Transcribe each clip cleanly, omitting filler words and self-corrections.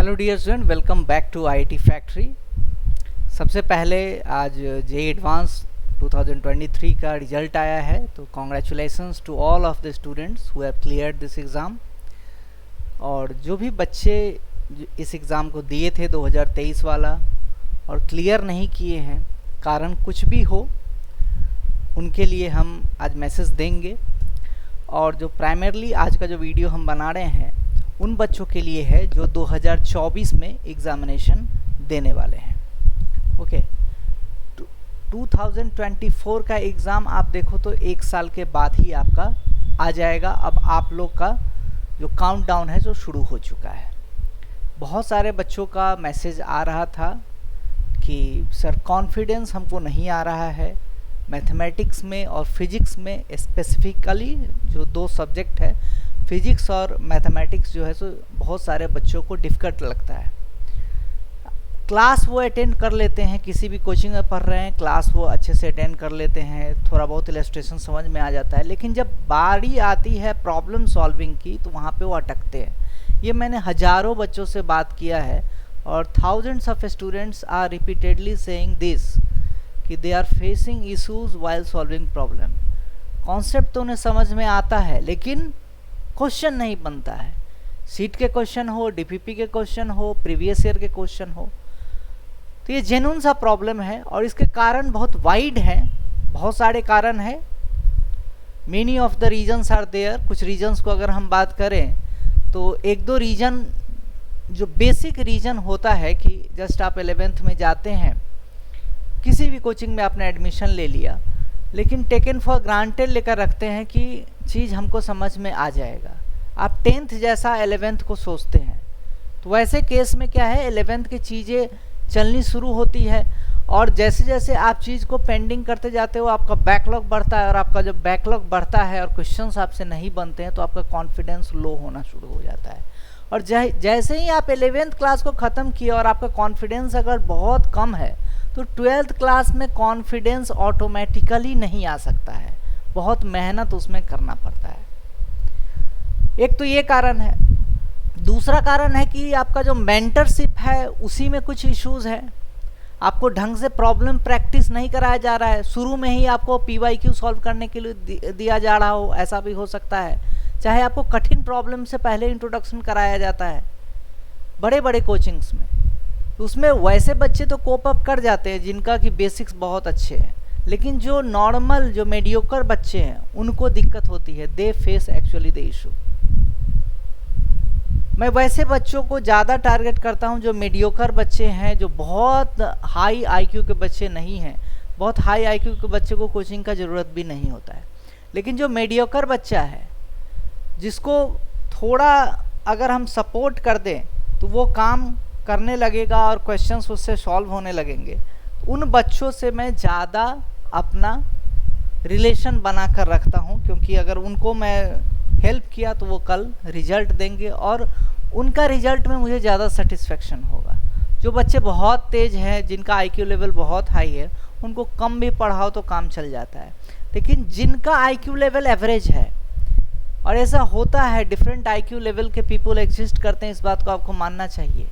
Hello dear student, welcome back to IIT factory. सबसे पहले आज जेईई एडवांस 2023 का रिजल्ट आया है, तो congratulations to all of the students who have cleared this exam. और जो भी बच्चे इस एग्ज़ाम को दिए थे 2023 वाला और क्लियर नहीं किए हैं, कारण कुछ भी हो, उनके लिए हम आज मैसेज देंगे। और जो प्राइमरली आज का जो वीडियो हम बना रहे हैं उन बच्चों के लिए है जो 2024 में एग्ज़ामिनेशन देने वाले हैं। ओके, 2024 का एग्ज़ाम आप देखो तो एक साल के बाद ही आपका आ जाएगा। अब आप लोग का जो काउंटडाउन है जो शुरू हो चुका है। बहुत सारे बच्चों का मैसेज आ रहा था कि सर कॉन्फिडेंस हमको नहीं आ रहा है मैथमेटिक्स में और फिजिक्स में, स्पेसिफिकली जो दो सब्जेक्ट है फिजिक्स और मैथमेटिक्स जो है सो बहुत सारे बच्चों को डिफ़िकल्ट लगता है। क्लास वो अटेंड कर लेते हैं, किसी भी कोचिंग में पढ़ रहे हैं क्लास वो अच्छे से अटेंड कर लेते हैं, थोड़ा बहुत इलस्ट्रेशन समझ में आ जाता है, लेकिन जब बारी आती है प्रॉब्लम सॉल्विंग की तो वहाँ पे वो अटकते हैं। ये मैंने हज़ारों बच्चों से बात किया है और thousands of students are repeatedly saying this कि they are facing issues while solving problem. Concept तो उन्हें समझ में आता है लेकिन क्वेश्चन नहीं बनता है। सीट के क्वेश्चन हो, डीपीपी के क्वेश्चन हो, प्रीवियस ईयर के क्वेश्चन हो, तो ये जेन्युइन सा प्रॉब्लम है और इसके कारण बहुत वाइड हैं, बहुत सारे कारण हैं। Many of the reasons are there. कुछ रीजन्स को अगर हम बात करें तो एक दो रीजन जो बेसिक रीजन होता है कि जस्ट आप 11th में जाते हैं, किसी भी कोचिंग में आपने एडमिशन ले लिया, लेकिन टेकन फॉर ग्रांटेड लेकर रखते हैं कि चीज़ हमको समझ में आ जाएगा। आप 10th जैसा 11th को सोचते हैं, तो वैसे केस में क्या है, 11th की चीज़ें चलनी शुरू होती है और जैसे जैसे आप चीज़ को पेंडिंग करते जाते हो आपका बैकलॉग बढ़ता है, और आपका जब बैकलॉग बढ़ता है और क्वेश्चंस आपसे नहीं बनते हैं तो आपका कॉन्फिडेंस लो होना शुरू हो जाता है। और जैसे ही आप 11th क्लास को ख़त्म किए और आपका कॉन्फिडेंस अगर बहुत कम है तो 12th क्लास में कॉन्फिडेंस ऑटोमेटिकली नहीं आ सकता है, बहुत मेहनत उसमें करना पड़ता है। एक तो ये कारण है। दूसरा कारण है कि आपका जो मेंटरशिप है उसी में कुछ इश्यूज़ है। आपको ढंग से प्रॉब्लम प्रैक्टिस नहीं कराया जा रहा है, शुरू में ही आपको PYQ सॉल्व करने के लिए दिया जा रहा हो, ऐसा भी हो सकता है। चाहे आपको कठिन प्रॉब्लम से पहले इंट्रोडक्शन कराया जाता है बड़े बड़े कोचिंग्स में, उसमें वैसे बच्चे तो कोप अप कर जाते हैं जिनका कि बेसिक्स बहुत अच्छे हैं, लेकिन जो नॉर्मल जो मीडियोकर बच्चे हैं उनको दिक्कत होती है। They face actually the issue. मैं वैसे बच्चों को ज़्यादा टारगेट करता हूं जो मीडियोकर बच्चे हैं, जो बहुत हाई IQ के बच्चे नहीं हैं। बहुत हाई IQ के बच्चे को कोचिंग का ज़रूरत भी नहीं होता है, लेकिन जो मीडियोकर बच्चा है जिसको थोड़ा अगर हम सपोर्ट कर दें तो वो काम करने लगेगा और क्वेश्चंस उससे सॉल्व होने लगेंगे, उन बच्चों से मैं ज़्यादा अपना रिलेशन बना कर रखता हूं, क्योंकि अगर उनको मैं हेल्प किया तो वो कल रिजल्ट देंगे और उनका रिजल्ट में मुझे ज़्यादा सेटिस्फेक्शन होगा। जो बच्चे बहुत तेज़ हैं, जिनका IQ लेवल बहुत हाई है, उनको कम भी पढ़ाओ तो काम चल जाता है, लेकिन जिनका IQ लेवल एवरेज है, और ऐसा होता है डिफरेंट IQ लेवल के पीपल एग्जिस्ट करते हैं, इस बात को आपको मानना चाहिए।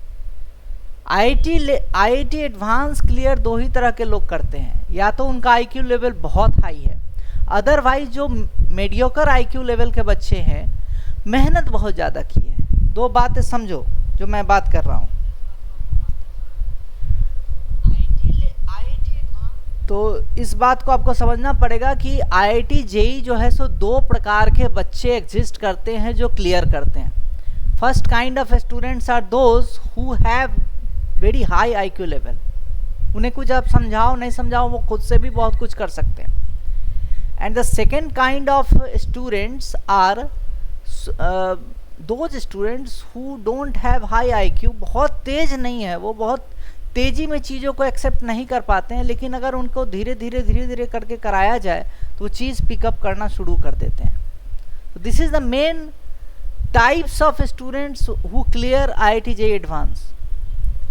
IIT एडवांस क्लियर दो ही तरह के लोग करते हैं, या तो उनका IQ लेवल बहुत हाई है, अदरवाइज जो मीडियोकर IQ लेवल के बच्चे हैं मेहनत बहुत ज़्यादा की है। दो बातें समझो जो मैं बात कर रहा हूँ। तो इस बात को आपको समझना पड़ेगा कि IIT JEE जो है सो दो प्रकार के बच्चे एग्जिस्ट करते हैं जो क्लियर करते हैं। First kind of students are those who have very high IQ level. उन्हें कुछ आप समझाओ नहीं समझाओ वो खुद से भी बहुत कुछ कर सकते हैं। And the second kind of students are those students who don't have high IQ। बहुत तेज नहीं है वो, बहुत तेज़ी में चीज़ों को एक्सेप्ट नहीं कर पाते हैं, लेकिन अगर उनको धीरे धीरे करके कराया जाए तो वो चीज़ पिकअप करना शुरू कर देते हैं। तो this is the main types of students who clear IIT JEE advance.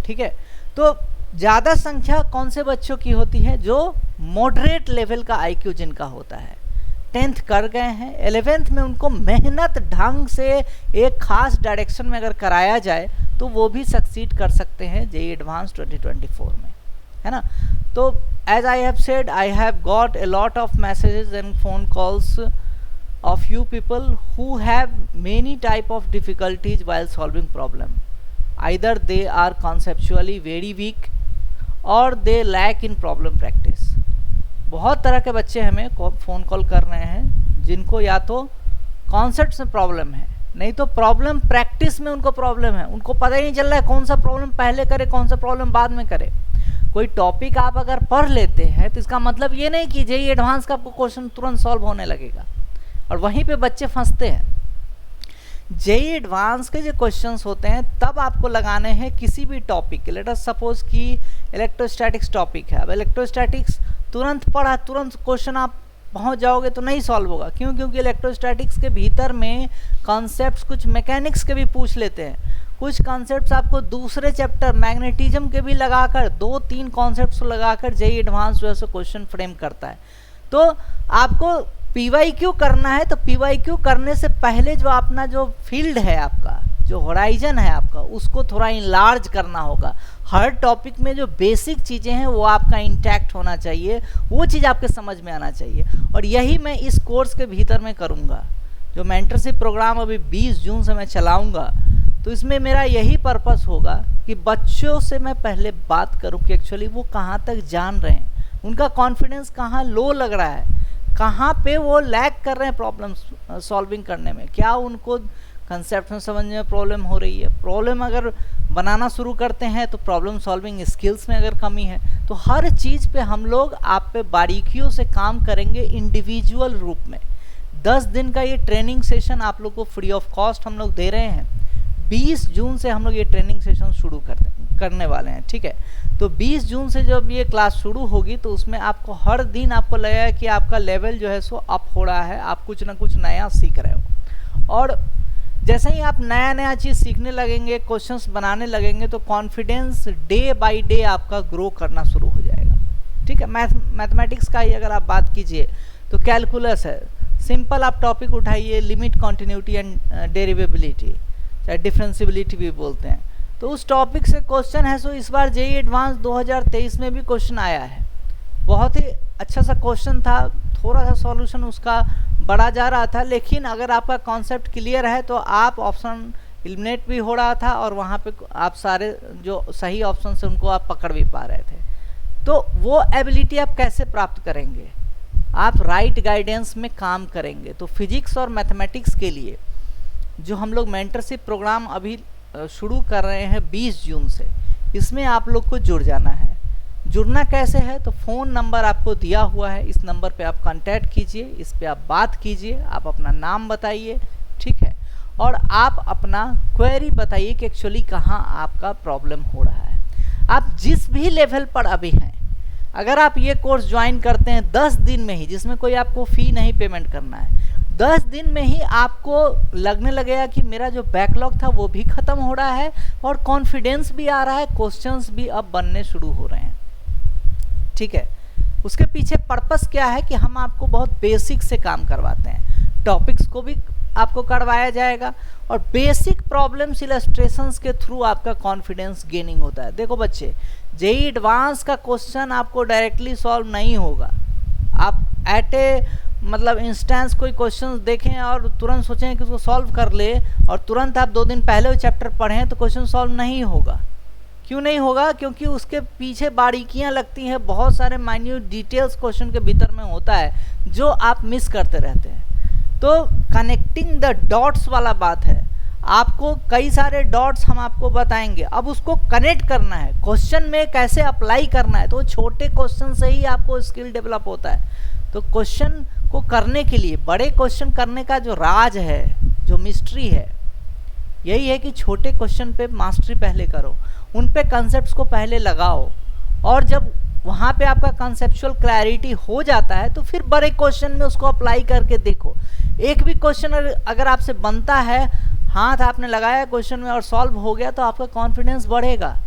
ठीक है, तो ज़्यादा संख्या कौन से बच्चों की होती है, जो मॉडरेट लेवल का IQ जिनका होता है। 10th कर गए हैं, 11th में उनको मेहनत ढंग से एक खास डायरेक्शन में अगर कराया जाए तो वो भी सक्सीड कर सकते हैं जेईई एडवांस 2024 में, है ना। तो as I have said, I have got a lot of messages and phone calls of you people who have many type of difficulties while solving problem. Either they are conceptually very weak or they lack in problem practice. बहुत तरह के बच्चे हमें phone call कर रहे हैं जिनको या तो कॉन्सेप्ट में प्रॉब्लम है, नहीं तो प्रॉब्लम प्रैक्टिस में उनको प्रॉब्लम है। उनको पता ही नहीं चल रहा है कौन सा प्रॉब्लम पहले करे, कौन सा प्रॉब्लम बाद में करे। कोई टॉपिक आप अगर पढ़ लेते हैं तो इसका मतलब ये नहीं कि जेईई एडवांस का आपको क्वेश्चन तुरंत सॉल्व होने लगेगा, और वहीं पे बच्चे फंसते हैं। जेईई एडवांस के जो क्वेश्चंस होते हैं तब आपको लगाने हैं किसी भी टॉपिक के। लेट अस सपोज कि इलेक्ट्रोस्टैटिक्स टॉपिक है। अब इलेक्ट्रोस्टैटिक्स तुरंत पढ़ा, तुरंत क्वेश्चन आप पहुंच जाओगे तो नहीं सॉल्व होगा। क्यों? क्योंकि इलेक्ट्रोस्टैटिक्स के भीतर में कॉन्सेप्ट्स कुछ मैकेनिक्स के भी पूछ लेते हैं, कुछ कॉन्सेप्ट्स आपको दूसरे चैप्टर मैग्नेटिज्म के भी लगाकर 2-3 कॉन्सेप्ट्स लगाकर जेईई एडवांस जो है सो क्वेश्चन फ्रेम करता है। तो आपको पीवाईक्यू करना है, तो पीवाईक्यू करने से पहले जो अपना जो फील्ड है, आपका जो होराइजन है आपका, उसको थोड़ा इनलार्ज करना होगा। हर टॉपिक में जो बेसिक चीज़ें हैं वो आपका इंटैक्ट होना चाहिए, वो चीज़ आपके समझ में आना चाहिए। और यही मैं इस कोर्स के भीतर में करूँगा। जो मेंटरशिप प्रोग्राम अभी 20 जून से मैं चलाऊँगा, तो इसमें मेरा यही पर्पस होगा कि बच्चों से मैं पहले बात करूँ कि एक्चुअली वो कहाँ तक जान रहे हैं, उनका कॉन्फिडेंस कहाँ लो लग रहा है, कहाँ पे वो लैग कर रहे हैं प्रॉब्लम सॉल्विंग करने में, क्या उनको कंसेप्ट में समझने में प्रॉब्लम हो रही है। प्रॉब्लम अगर बनाना शुरू करते हैं तो प्रॉब्लम सॉल्विंग स्किल्स में अगर कमी है, तो हर चीज़ पे हम लोग आप पे बारीकियों से काम करेंगे इंडिविजुअल रूप में। 10 दिन का ये ट्रेनिंग सेशन आप लोग को फ्री ऑफ कॉस्ट हम लोग दे रहे हैं। 20 जून से हम लोग ये ट्रेनिंग सेशन शुरू करने वाले हैं, ठीक है। तो 20 जून से जब ये क्लास शुरू होगी तो उसमें आपको हर दिन आपको लगेगा कि आपका लेवल जो है सो अप हो रहा है, आप कुछ ना कुछ नया सीख रहे हो। और जैसे ही आप नया नया चीज़ सीखने लगेंगे, क्वेश्चंस बनाने लगेंगे, तो कॉन्फिडेंस डे बाय डे आपका ग्रो करना शुरू हो जाएगा, ठीक है। मैथमेटिक्स का ही अगर आप बात कीजिए तो कैलकुलस है, सिंपल आप टॉपिक उठाइए, लिमिट, कॉन्टिन्यूटी एंड डेरिवेबिलिटी, चाहे डिफरेंशियबिलिटी भी बोलते हैं, तो उस टॉपिक से क्वेश्चन है। सो इस बार जेईई एडवांस 2023 में भी क्वेश्चन आया है, बहुत ही अच्छा सा क्वेश्चन था, थोड़ा सा सॉल्यूशन उसका बढ़ा जा रहा था, लेकिन अगर आपका कॉन्सेप्ट क्लियर है तो आप ऑप्शन एलिमिनेट भी हो रहा था और वहाँ पे आप सारे जो सही ऑप्शन से उनको आप पकड़ भी पा रहे थे। तो वो एबिलिटी आप कैसे प्राप्त करेंगे? आप राइट गाइडेंस में काम करेंगे। तो फिजिक्स और मैथमेटिक्स के लिए जो हम लोग मेंटरशिप प्रोग्राम अभी शुरू कर रहे हैं 20 जून से, इसमें आप लोग को जुड़ जाना है। जुड़ना कैसे है? तो फ़ोन नंबर आपको दिया हुआ है, इस नंबर पे आप कांटेक्ट कीजिए, इस पे आप बात कीजिए, आप अपना नाम बताइए, ठीक है, और आप अपना क्वेरी बताइए कि एक्चुअली कहाँ आपका प्रॉब्लम हो रहा है। आप जिस भी लेवल पर अभी हैं, अगर आप ये कोर्स ज्वाइन करते हैं 10 दिन में ही, जिसमें कोई आपको फ़ी नहीं पेमेंट करना है, 10 दिन में ही आपको लगने लगेगा कि मेरा जो बैकलॉग था वो भी ख़त्म हो रहा है और कॉन्फिडेंस भी आ रहा है, क्वेश्चंस भी अब बनने शुरू हो रहे हैं, ठीक है। उसके पीछे पर्पस क्या है कि हम आपको बहुत बेसिक से काम करवाते हैं, टॉपिक्स को भी आपको करवाया जाएगा और बेसिक प्रॉब्लम्स इलस्ट्रेशंस के थ्रू आपका कॉन्फिडेंस गेनिंग होता है। देखो बच्चे, जेईई एडवांस का क्वेश्चन आपको डायरेक्टली सॉल्व नहीं होगा। आप एट ए मतलब इंस्टेंस कोई क्वेश्चन देखें और तुरंत सोचें कि उसको सॉल्व कर ले और तुरंत आप 2 दिन पहले वो चैप्टर पढ़ें तो क्वेश्चन सॉल्व नहीं होगा। क्यों नहीं होगा? क्योंकि उसके पीछे बारीकियां लगती हैं, बहुत सारे माइन्यूट डिटेल्स क्वेश्चन के भीतर में होता है जो आप मिस करते रहते हैं। तो कनेक्टिंग द डॉट्स वाला बात है, आपको कई सारे डॉट्स हम आपको बताएंगे, अब उसको कनेक्ट करना है, क्वेश्चन में कैसे अप्लाई करना है। तो छोटे क्वेश्चन से ही आपको स्किल डेवलप होता है। तो क्वेश्चन को करने के लिए, बड़े क्वेश्चन करने का जो राज है, जो मिस्ट्री है, यही है कि छोटे क्वेश्चन पे मास्टरी पहले करो, उन पे कॉन्सेप्ट्स को पहले लगाओ, और जब वहाँ पे आपका कॉन्सेप्चुअल क्लैरिटी हो जाता है तो फिर बड़े क्वेश्चन में उसको अप्लाई करके देखो। एक भी क्वेश्चन अगर आपसे बनता है, हाथ आपने लगाया क्वेश्चन में और सॉल्व हो गया, तो आपका कॉन्फिडेंस बढ़ेगा।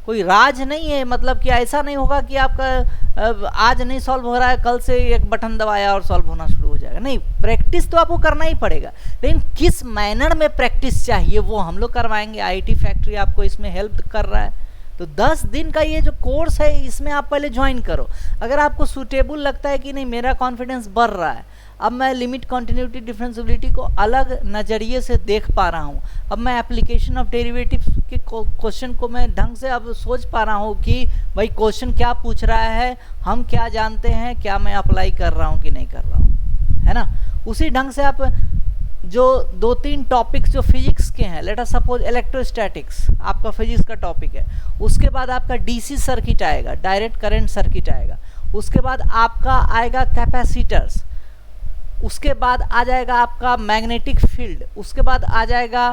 कोई राज नहीं है, मतलब कि ऐसा नहीं होगा कि आपका आज नहीं सॉल्व हो रहा है, कल से एक बटन दबाया और सॉल्व होना शुरू हो जाएगा। जाएगा। नहीं, प्रैक्टिस तो आपको करना ही पड़ेगा, लेकिन किस मैनर में प्रैक्टिस चाहिए वो हम लोग करवाएंगे। आईआईटी फैक्ट्री आपको इसमें हेल्प कर रहा है। तो 10 दिन का ये जो कोर्स है इसमें आप पहले ज्वाइन करो। अगर आपको सूटेबल लगता है कि नहीं मेरा कॉन्फिडेंस बढ़ रहा है, अब मैं लिमिट कॉन्टिन्यूटी डिफरेंशिएबिलिटी को अलग नज़रिए से देख पा रहा हूँ, अब मैं एप्लीकेशन ऑफ डेरिवेटिव्स के क्वेश्चन को मैं ढंग से अब सोच पा रहा हूँ कि भाई क्वेश्चन क्या पूछ रहा है, हम क्या जानते हैं, क्या मैं अप्लाई कर रहा हूँ कि नहीं कर रहा हूँ, है ना। उसी ढंग से आप जो 2-3 टॉपिक्स जो फिजिक्स के हैं, लेट अस सपोज इलेक्ट्रोस्टैटिक्स आपका फिजिक्स का टॉपिक है, उसके बाद आपका डीसी सर्किट आएगा, डायरेक्ट करंट सर्किट आएगा, उसके बाद आपका आएगा कैपेसिटर्स, उसके बाद आ जाएगा आपका मैग्नेटिक फील्ड, उसके बाद आ जाएगा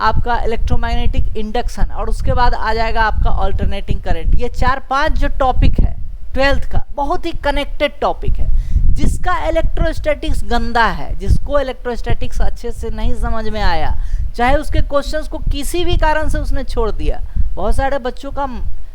आपका इलेक्ट्रोमैग्नेटिक इंडक्शन, और उसके बाद आ जाएगा आपका अल्टरनेटिंग करंट। ये 4-5 जो टॉपिक है 12th का, बहुत ही कनेक्टेड टॉपिक है। जिसका इलेक्ट्रोस्टैटिक्स गंदा है, जिसको इलेक्ट्रोस्टैटिक्स अच्छे से नहीं समझ में आया, चाहे उसके क्वेश्चंस को किसी भी कारण से उसने छोड़ दिया, बहुत सारे बच्चों का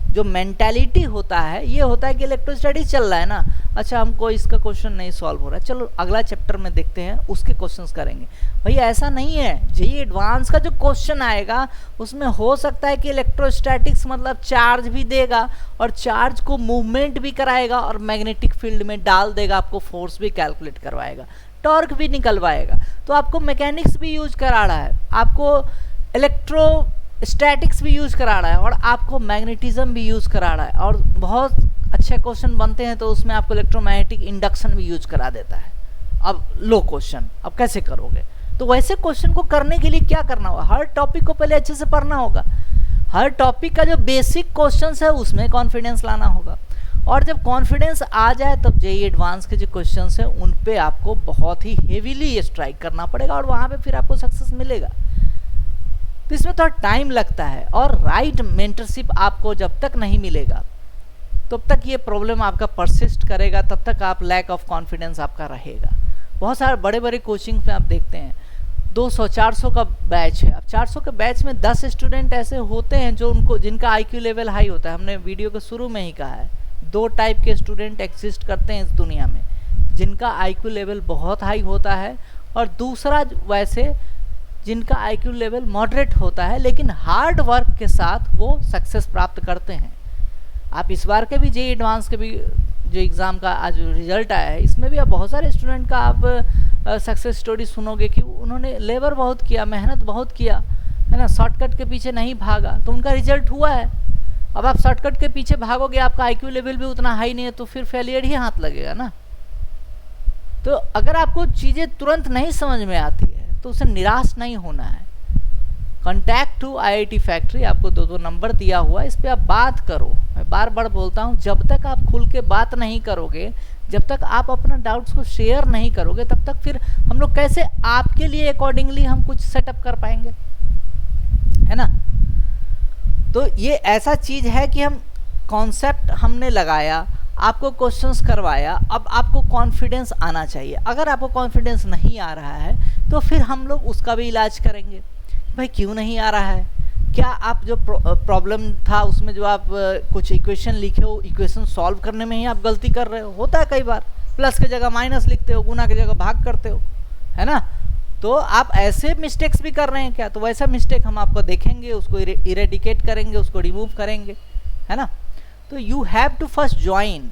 जो मेंटालिटी होता है ये होता है कि इलेक्ट्रोस्टैटिक्स चल रहा है ना, अच्छा हमको इसका क्वेश्चन नहीं सॉल्व हो रहा है, चलो अगला चैप्टर में देखते हैं उसके क्वेश्चंस करेंगे। भैया ऐसा नहीं है। जेईई एडवांस का जो क्वेश्चन आएगा उसमें हो सकता है कि इलेक्ट्रोस्टैटिक्स मतलब चार्ज भी देगा और चार्ज को मूवमेंट भी कराएगा और मैग्नेटिक फील्ड में डाल देगा, आपको फोर्स भी कैलकुलेट करवाएगा, टॉर्क भी निकलवाएगा, तो आपको मैकेनिक्स भी यूज करा रहा है, आपको इलेक्ट्रोस्टैटिक्स भी यूज करा रहा है और आपको मैग्नेटिज्म भी यूज करा रहा है, और बहुत अच्छे क्वेश्चन बनते हैं तो उसमें आपको इलेक्ट्रोमैग्नेटिक इंडक्शन भी यूज करा देता है। अब लो क्वेश्चन अब कैसे करोगे, तो वैसे क्वेश्चन को करने के लिए क्या करना होगा, हर टॉपिक को पहले अच्छे से पढ़ना होगा, हर टॉपिक का जो बेसिक क्वेश्चंस है उसमें कॉन्फिडेंस लाना होगा, और जब कॉन्फिडेंस आ जाए तब जेईई एडवांस के जो क्वेश्चंस हैं उन पे आपको बहुत ही हेवीली स्ट्राइक करना पड़ेगा और वहाँ पे फिर आपको सक्सेस मिलेगा। तो इसमें थोड़ा टाइम लगता है, और राइट मेंटरशिप आपको जब तक नहीं मिलेगा तब तक ये प्रॉब्लम आपका परसिस्ट करेगा, तब तक आप लैक ऑफ कॉन्फिडेंस आपका रहेगा। बहुत सारे बड़े बड़े कोचिंग में आप देखते हैं 200-400 का बैच है, अब 400 के बैच में 10 स्टूडेंट ऐसे होते हैं जो जिनका आईक्यू लेवल हाई होता है। हमने वीडियो के शुरू में ही कहा है 2 टाइप के स्टूडेंट एग्जिस्ट करते हैं इस दुनिया में, जिनका आईक्यू लेवल बहुत हाई होता है, और दूसरा वैसे जिनका आईक्यू लेवल मॉडरेट होता है लेकिन हार्ड वर्क के साथ वो सक्सेस प्राप्त करते हैं। आप इस बार के भी जेईई एडवांस के भी जो एग्ज़ाम का आज रिजल्ट आया है इसमें भी आप बहुत सारे स्टूडेंट का आप सक्सेस स्टोरी सुनोगे कि उन्होंने लेबर बहुत किया, मेहनत बहुत किया, है ना, शॉर्टकट के पीछे नहीं भागा तो उनका रिजल्ट हुआ है। अब आप शॉर्टकट के पीछे भागोगे, आपका आईक्यू लेवल भी उतना हाई नहीं है, तो फिर फेलियर ही हाथ लगेगा ना। तो अगर आपको चीज़ें तुरंत नहीं समझ में आती है तो उसे निराश नहीं होना है। कॉन्टैक्ट टू आईआईटी फैक्ट्री, आपको 2 नंबर दिया हुआ है, इस पर आप बात करो। मैं बार बार बोलता हूँ, जब तक आप खुल के बात नहीं करोगे, जब तक आप अपना डाउट्स को शेयर नहीं करोगे, तब तक फिर हम लोग कैसे आपके लिए अकॉर्डिंगली हम कुछ सेटअप कर पाएंगे, है ना। तो ये ऐसा चीज़ है कि हम कॉन्सेप्ट हमने लगाया, आपको क्वेश्चंस करवाया, अब आपको कॉन्फिडेंस आना चाहिए। अगर आपको कॉन्फिडेंस नहीं आ रहा है तो फिर हम लोग उसका भी इलाज करेंगे। भाई क्यों नहीं आ रहा है, क्या आप जो प्रॉब्लम था उसमें जो आप कुछ इक्वेशन लिखे हो, इक्वेशन सॉल्व करने में ही आप गलती कर रहे हो। होता है कई बार, प्लस की जगह माइनस लिखते हो, गुना की जगह भाग करते हो, है ना। तो आप ऐसे मिस्टेक्स भी कर रहे हैं क्या, तो वैसा मिस्टेक हम आपको देखेंगे, उसको इरेडिकेट करेंगे, उसको रिमूव करेंगे, है ना। तो you have to first join,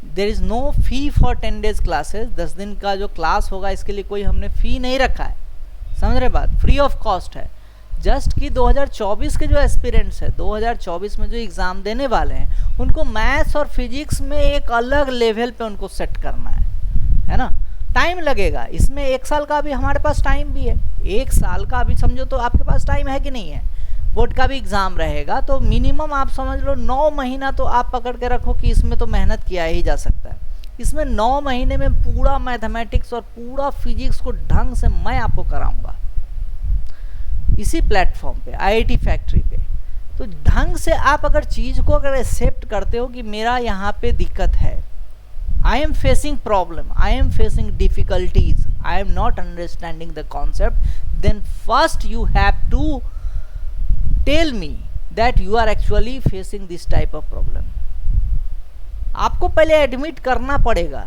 there is no fee for 10 days classes. 10 दिन का जो क्लास होगा इसके लिए कोई हमने फ़ी नहीं रखा है, समझ रहे बात, फ्री ऑफ कॉस्ट है। जस्ट कि 2024 के जो एस्पिरेंट्स है, 2024 में जो एग्ज़ाम देने वाले हैं, उनको मैथ्स और फिजिक्स में एक अलग लेवल पे उनको सेट करना है ना। टाइम लगेगा इसमें, 1 साल का अभी हमारे पास टाइम भी है, 1 साल का अभी समझो तो आपके पास टाइम है कि नहीं है। बोर्ड का भी एग्ज़ाम रहेगा तो मिनिमम आप समझ लो 9 महीना तो आप पकड़ के रखो कि इसमें तो मेहनत किया ही जा सकता है। इसमें 9 महीने में पूरा मैथमेटिक्स और पूरा फिजिक्स को ढंग से मैं आपको कराऊंगा इसी प्लेटफॉर्म पे, आईआईटी फैक्ट्री पे। तो ढंग से आप अगर चीज़ को अगर एक्सेप्ट करते हो कि मेरा यहाँ पे दिक्कत है, I am facing problem, I am facing difficulties, I am not understanding the concept, then first you have to tell me that you are actually facing this type of problem. आपको पहले एडमिट करना पड़ेगा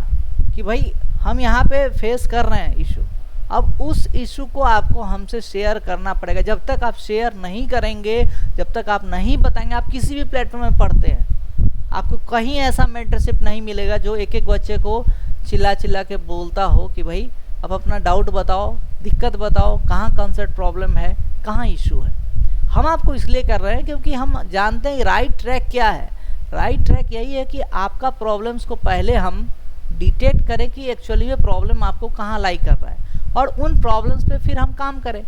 कि भाई हम यहाँ पे face कर रहे हैं इशू। अब उस इशू को आपको हमसे शेयर करना पड़ेगा। जब तक आप शेयर नहीं करेंगे, जब तक आप नहीं बताएंगे, आप किसी भी प्लेटफॉर्म में पढ़ते हैं, आपको कहीं ऐसा मेंटरशिप नहीं मिलेगा जो एक एक बच्चे को चिल्ला चिल्ला के बोलता हो कि भाई अब अपना डाउट बताओ, दिक्कत बताओ, कहाँ कंसेप्ट प्रॉब्लम है, कहाँ इशू है। हम आपको इसलिए कर रहे हैं क्योंकि हम जानते हैं राइट ट्रैक क्या है। राइट ट्रैक यही है कि आपका प्रॉब्लम्स को पहले हम डिटेक्ट करें कि एक्चुअली में प्रॉब्लम आपको कहाँ लाई कर रहा है, और उन प्रॉब्लम्स पे फिर हम काम करें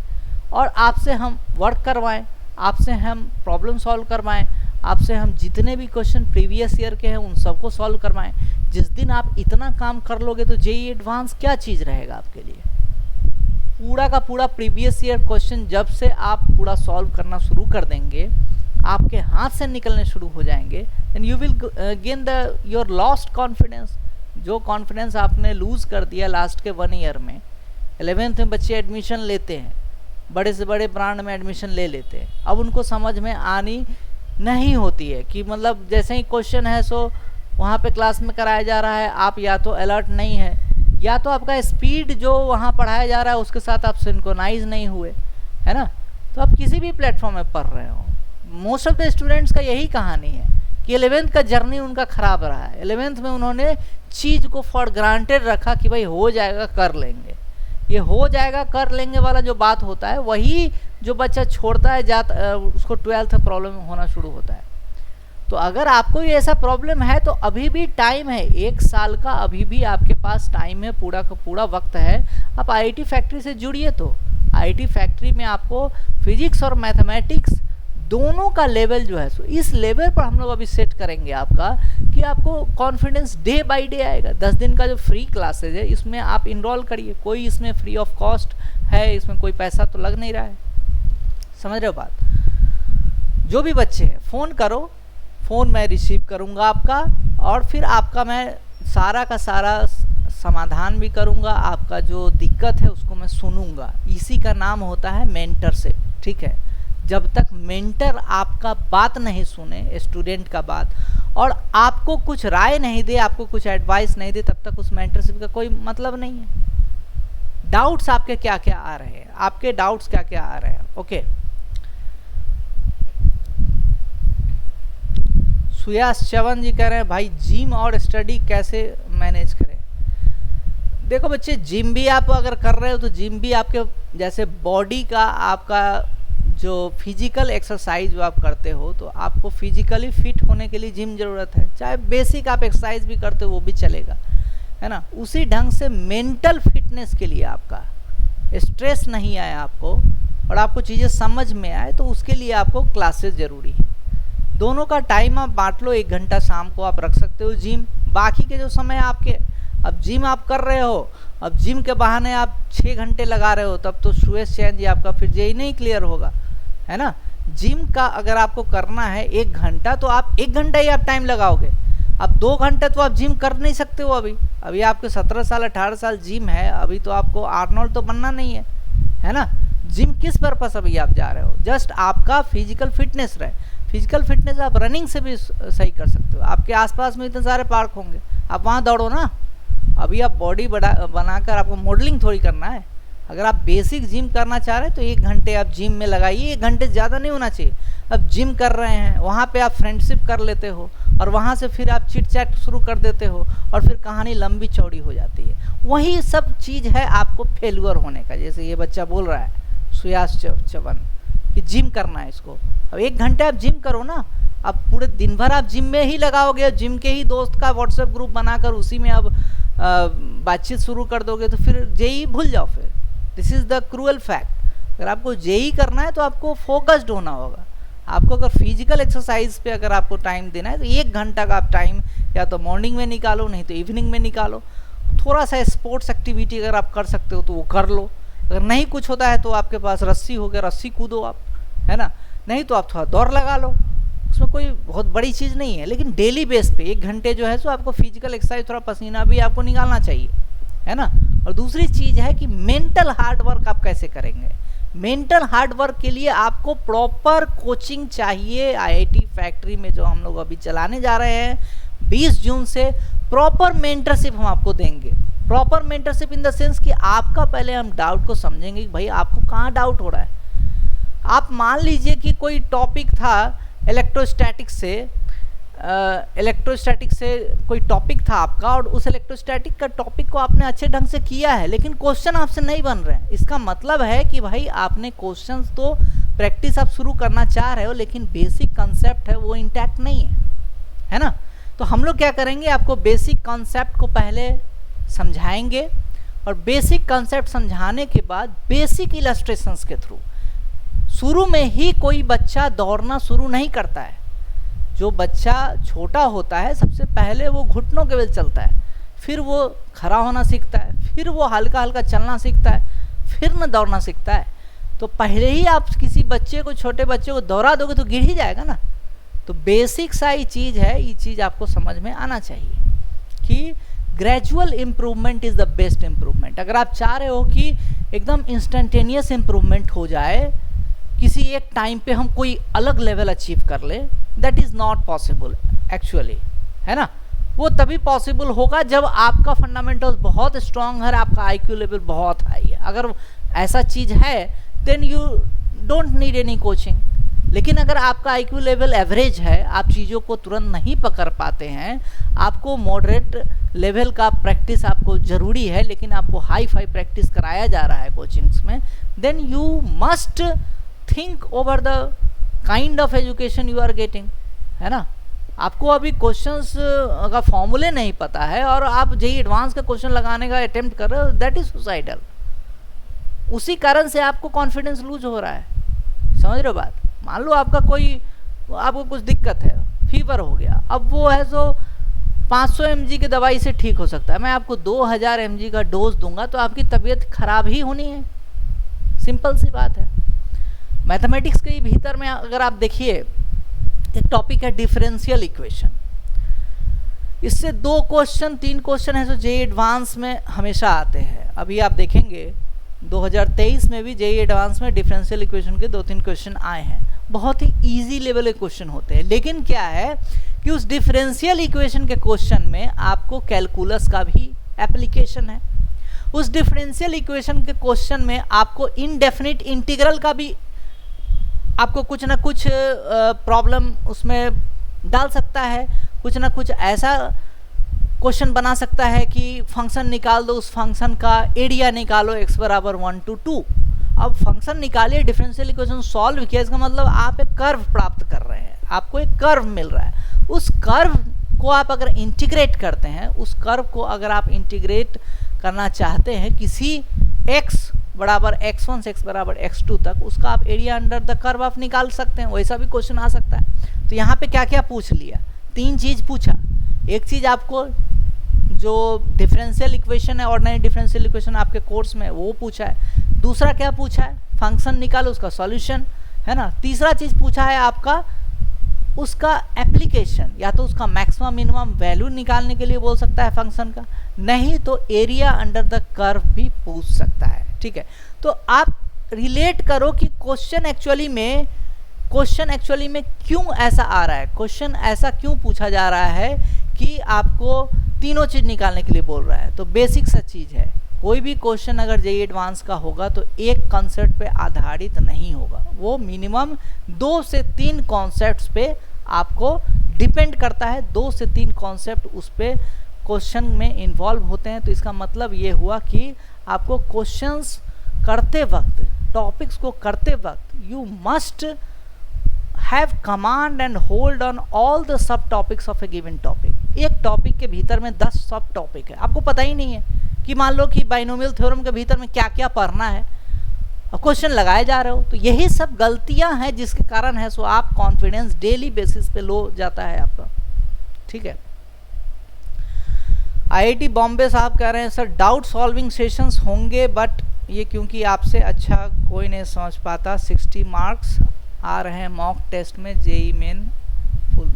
और आपसे हम वर्क करवाएं, आपसे हम प्रॉब्लम सॉल्व करवाएं, आपसे हम जितने भी क्वेश्चन प्रीवियस ईयर के हैं उन सबको सॉल्व करवाएं। जिस दिन आप इतना काम कर लोगे तो जेईई एडवांस क्या चीज़ रहेगा आपके लिए। पूरा का पूरा प्रीवियस ईयर क्वेश्चन जब से आप पूरा सॉल्व करना शुरू कर देंगे, आपके हाथ से निकलने शुरू हो जाएंगे, then you will gain the your lost confidence. जो कॉन्फिडेंस आपने लूज़ कर दिया लास्ट के 1 ईयर में। 11th में बच्चे एडमिशन लेते हैं, बड़े से बड़े ब्रांड में एडमिशन ले लेते हैं, अब उनको समझ में आनी नहीं होती है कि मतलब जैसे ही क्वेश्चन है सो वहाँ पे क्लास में कराया जा रहा है, आप या तो अलर्ट नहीं है, या तो आपका स्पीड जो वहाँ पढ़ाया जा रहा है उसके साथ आप सिंक्रोनाइज नहीं हुए, है ना। तो आप किसी भी प्लेटफॉर्म में पढ़ रहे हो, मोस्ट ऑफ द स्टूडेंट्स का यही कहानी है कि 11th का जर्नी उनका ख़राब रहा है। 11th में उन्होंने चीज़ को फॉर ग्रांटेड रखा कि भाई हो जाएगा कर लेंगे। ये हो जाएगा कर लेंगे वाला जो बात होता है वही जो बच्चा छोड़ता है उसको 12th में प्रॉब्लम होना शुरू होता है। तो अगर आपको ये ऐसा प्रॉब्लम है तो अभी भी टाइम है, 1 साल का अभी भी आपके पास टाइम है, पूरा का पूरा वक्त है। आप आईआईटी फैक्ट्री से जुड़िए। तो आईआईटी फैक्ट्री में आपको फिजिक्स और मैथमेटिक्स दोनों का लेवल जो है सो इस लेवल पर हम लोग अभी सेट करेंगे आपका कि आपको कॉन्फिडेंस डे बाय डे आएगा। 10 दिन का जो फ्री क्लासेज है इसमें आप इनरोल करिए, कोई इसमें फ्री ऑफ कॉस्ट है, इसमें कोई पैसा तो लग नहीं रहा है। समझ रहे हो बात। जो भी बच्चे हैं फ़ोन करो, फ़ोन मैं रिसीव करूँगा आपका, और फिर आपका मैं सारा का सारा समाधान भी करूँगा। आपका जो दिक्कत है उसको मैं सुनूँगा। इसी का नाम होता है मेंटरशिप, ठीक है। जब तक मेंटर आपका बात नहीं सुने, स्टूडेंट का बात, और आपको कुछ राय नहीं दे, आपको कुछ एडवाइस नहीं दे, तब तक उस मेंटरशिप का कोई मतलब नहीं है। डाउट्स आपके क्या क्या आ रहे हैं, आपके डाउट्स क्या क्या आ रहे हैं। ओके, सुयास चवन जी कह रहे हैं भाई जिम और स्टडी कैसे मैनेज करें। देखो बच्चे, जिम भी आप अगर कर रहे हो तो जिम भी आपके जैसे बॉडी का आपका जो फिजिकल एक्सरसाइज जो आप करते हो तो आपको फिजिकली फिट होने के लिए जिम ज़रूरत है। चाहे बेसिक आप एक्सरसाइज भी करते हो वो भी चलेगा, है ना। उसी ढंग से मेंटल फिटनेस के लिए आपका स्ट्रेस नहीं आए आपको और आपको चीज़ें समझ में आए तो उसके लिए आपको क्लासेस ज़रूरी है। दोनों का टाइम आप बांट लो। 1 घंटा शाम को आप रख सकते हो जिम, बाकी के जो समय आपके, अब जिम आप कर रहे हो, अब जिम के बहाने आप 6 घंटे लगा रहे हो, तब तो सुयश चैन जी आपका फिर जेईई नहीं क्लियर होगा, है ना। जिम का अगर आपको करना है 1 घंटा तो आप 1 घंटा ही आप टाइम लगाओगे। अब 2 घंटे तो आप जिम कर नहीं सकते हो। अभी आपके 17 साल 18 साल जिम है, अभी तो आपको आर्नोल्ड तो बनना नहीं है ना। जिम किस पर्पस अभी आप जा रहे हो, जस्ट आपका फिजिकल फिटनेस रहे। फिजिकल फिटनेस आप रनिंग से भी सही कर सकते हो। आपके आसपास में इतने सारे पार्क होंगे, आप वहाँ दौड़ो ना। अभी आप बॉडी बनाकर आपको मॉडलिंग थोड़ी करना है। अगर आप बेसिक जिम करना चाह रहे हैं तो 1 घंटे आप जिम में लगाइए। 1 घंटे ज़्यादा नहीं होना चाहिए। अब जिम कर रहे हैं, वहाँ पे आप फ्रेंडशिप कर लेते हो और वहाँ से फिर आप चिट चैट शुरू कर देते हो और फिर कहानी लंबी चौड़ी हो जाती है। वही सब चीज़ है आपको फेलुअर होने का। जैसे ये बच्चा बोल रहा है सुयास चवन कि जिम करना है इसको। अब 1 घंटे आप जिम करो ना। अब पूरे दिन भर आप जिम में ही लगाओगे, जिम के ही दोस्त का व्हाट्सएप ग्रुप बनाकर उसी में अब बातचीत शुरू कर दोगे तो फिर जेईई भूल जाओ। फिर this is the cruel fact. अगर आपको जेईई करना है तो आपको फोकस्ड होना होगा। आपको अगर फिजिकल एक्सरसाइज पे अगर आपको टाइम देना है तो 1 घंटा का आप टाइम या तो मॉर्निंग में निकालो, नहीं तो इवनिंग में निकालो। थोड़ा सा स्पोर्ट्स एक्टिविटी अगर आप कर सकते हो तो वो कर लो। अगर नहीं कुछ होता है तो आपके पास रस्सी हो गया, रस्सी कूदो आप, है ना। नहीं तो आप थोड़ा दौड़ लगा लो, उसमें कोई बहुत बड़ी चीज़ नहीं है। लेकिन डेली बेस पे 1 घंटे जो है सो आपको फिजिकल एक्सरसाइज, थोड़ा पसीना भी आपको निकालना चाहिए, है ना। और दूसरी चीज़ है कि मेंटल हार्ड वर्क आप कैसे करेंगे। मेंटल हार्ड वर्क के लिए आपको प्रॉपर कोचिंग चाहिए। आईआईटी फैक्ट्री में जो हम लोग अभी चलाने जा रहे हैं 20 जून से प्रॉपर मेंटरशिप हम आपको देंगे। Proper mentorship in the sense कि आपका पहले हम डाउट को समझेंगे कि भाई आपको कहाँ डाउट हो रहा है। आप मान लीजिए कि कोई टॉपिक था इलेक्ट्रोस्टैटिक से कोई टॉपिक था आपका, और उस इलेक्ट्रोस्टैटिक का टॉपिक को आपने अच्छे ढंग से किया है, लेकिन क्वेश्चन आपसे नहीं बन रहे हैं। इसका मतलब है कि भाई आपने क्वेश्चंस तो प्रैक्टिस आप शुरू करना चाह रहे हो, लेकिन बेसिक कंसेप्ट है वो इंटैक्ट नहीं है ना। तो हम लोग क्या करेंगे, आपको बेसिक कंसेप्ट को पहले समझाएंगे, और बेसिक कंसेप्ट समझाने के बाद बेसिक इलस्ट्रेशंस के थ्रू, शुरू में ही कोई बच्चा दौड़ना शुरू नहीं करता है। जो बच्चा छोटा होता है सबसे पहले वो घुटनों के बल चलता है, फिर वो खड़ा होना सीखता है, फिर वो हल्का हल्का चलना सीखता है, फिर न दौड़ना सीखता है। तो पहले ही आप किसी बच्चे को, छोटे बच्चे को दौड़ा दोगे तो गिर ही जाएगा ना। तो बेसिक सा ही चीज़ है, ये चीज़ आपको समझ में आना चाहिए कि gradual improvement is the best improvement. अगर आप चाह रहे हो कि एकदम इंस्टेंटेनियस इम्प्रूवमेंट हो जाए, किसी एक टाइम पे हम कोई अलग लेवल अचीव कर ले, that is not possible actually, है ना। वो तभी पॉसिबल होगा जब आपका फंडामेंटल्स बहुत स्ट्रांग है, आपका आईक्यू लेवल बहुत हाई है। अगर ऐसा चीज़ है then you don't need any coaching. लेकिन अगर आपका आईक्यू लेवल एवरेज है, आप चीज़ों को तुरंत नहीं पकड़ पाते हैं, आपको मॉडरेट लेवल का प्रैक्टिस आपको ज़रूरी है, लेकिन आपको हाई फाई प्रैक्टिस कराया जा रहा है कोचिंग्स में, then you must think over the kind of education you are getting, है ना। आपको अभी क्वेश्चंस का फॉर्मूले नहीं पता है और आप जेईई एडवांस का क्वेश्चन लगाने का अटेम्प्ट कर रहे हो, दैट इज सुसाइडल। उसी कारण से आपको कॉन्फिडेंस लूज हो रहा है, समझ रहे हो बात। मान लो आपको कुछ दिक्कत है, फीवर हो गया, अब वो है सो 500 mg की दवाई से ठीक हो सकता है, मैं आपको 2000 mg का डोज दूंगा तो आपकी तबीयत खराब ही होनी है, सिंपल सी बात है। मैथमेटिक्स के भीतर में अगर आप देखिए, एक टॉपिक है डिफरेंशियल इक्वेशन, इससे 2 क्वेश्चन 3 क्वेश्चन है जो जेईई एडवांस में हमेशा आते हैं। अभी आप देखेंगे 2023 में भी जेईई एडवांस में डिफरेंशियल इक्वेशन के 2-3 क्वेश्चन आए हैं, बहुत ही इजी लेवल के क्वेश्चन होते हैं। लेकिन क्या है कि उस डिफरेंशियल इक्वेशन के क्वेश्चन में आपको कैलकुलस का भी एप्लीकेशन है, उस डिफरेंशियल इक्वेशन के क्वेश्चन में आपको इनडेफिनिट इंटीग्रल का भी आपको कुछ ना कुछ प्रॉब्लम उसमें डाल सकता है, कुछ ना कुछ ऐसा क्वेश्चन बना सकता है कि फंक्शन निकाल दो, उस फंक्शन का एरिया निकालो x बराबर 1 to 2। अब फंक्शन निकालिए, डिफरेंशियल इक्वेशन सॉल्व किया, इसका मतलब आप एक कर्व प्राप्त कर रहे हैं, आपको एक कर्व मिल रहा है। उस कर्व को आप अगर इंटीग्रेट करते हैं, उस कर्व को अगर आप इंटीग्रेट करना चाहते हैं किसी x बराबर x1 से x बराबर x2 तक, उसका आप एरिया अंडर द कर्व आप निकाल सकते हैं, वैसा भी क्वेश्चन आ सकता है। तो यहाँ पे क्या क्या पूछ लिया, 3 चीज़ पूछा। एक चीज़ आपको जो डिफरेंशियल इक्वेशन है, ऑर्डिनरी डिफरेंशियल इक्वेशन आपके कोर्स में, वो पूछा है। दूसरा क्या पूछा है, फंक्शन निकालो, उसका सॉल्यूशन, है ना। तीसरा चीज़ पूछा है आपका उसका एप्लीकेशन, या तो उसका मैक्सिमम मिनिमम वैल्यू निकालने के लिए बोल सकता है फंक्शन का, नहीं तो एरिया अंडर द कर्व भी पूछ सकता है, ठीक है। तो आप रिलेट करो कि क्वेश्चन एक्चुअली में क्यों ऐसा आ रहा है, क्वेश्चन ऐसा क्यों पूछा जा रहा है कि आपको तीनों चीज़ निकालने के लिए बोल रहा है। तो बेसिक सा चीज़ है, कोई भी क्वेश्चन अगर जेईई एडवांस का होगा तो एक कॉन्सेप्ट पे आधारित नहीं होगा, वो मिनिमम 2 से 3 कॉन्सेप्ट्स पे आपको डिपेंड करता है। 2 से 3 कॉन्सेप्ट उस पे क्वेश्चन में इन्वॉल्व होते हैं। तो इसका मतलब ये हुआ कि आपको क्वेश्चंस करते वक्त, टॉपिक्स को करते वक्त, you must have command and hold on all the sub topics of A given topic. एक टॉपिक के भीतर में 10 सब टॉपिक है, आपको पता ही नहीं है कि मान लो कि बाइनोमियल थ्योरम के भीतर में क्या क्या पढ़ना है, और क्वेश्चन लगाए जा रहे हो। तो यही सब गलतियां हैं जिसके कारण है सो आप कॉन्फिडेंस डेली बेसिस पे लो जाता है आपका, ठीक है। आईआईटी बॉम्बे साहब कह रहे हैं सर डाउट सॉल्विंग सेशंस होंगे, बट ये क्योंकि आपसे अच्छा कोई नहीं समझ पाता, 60 मार्क्स आ रहे हैं मॉक टेस्ट में जेईई मेन फुल।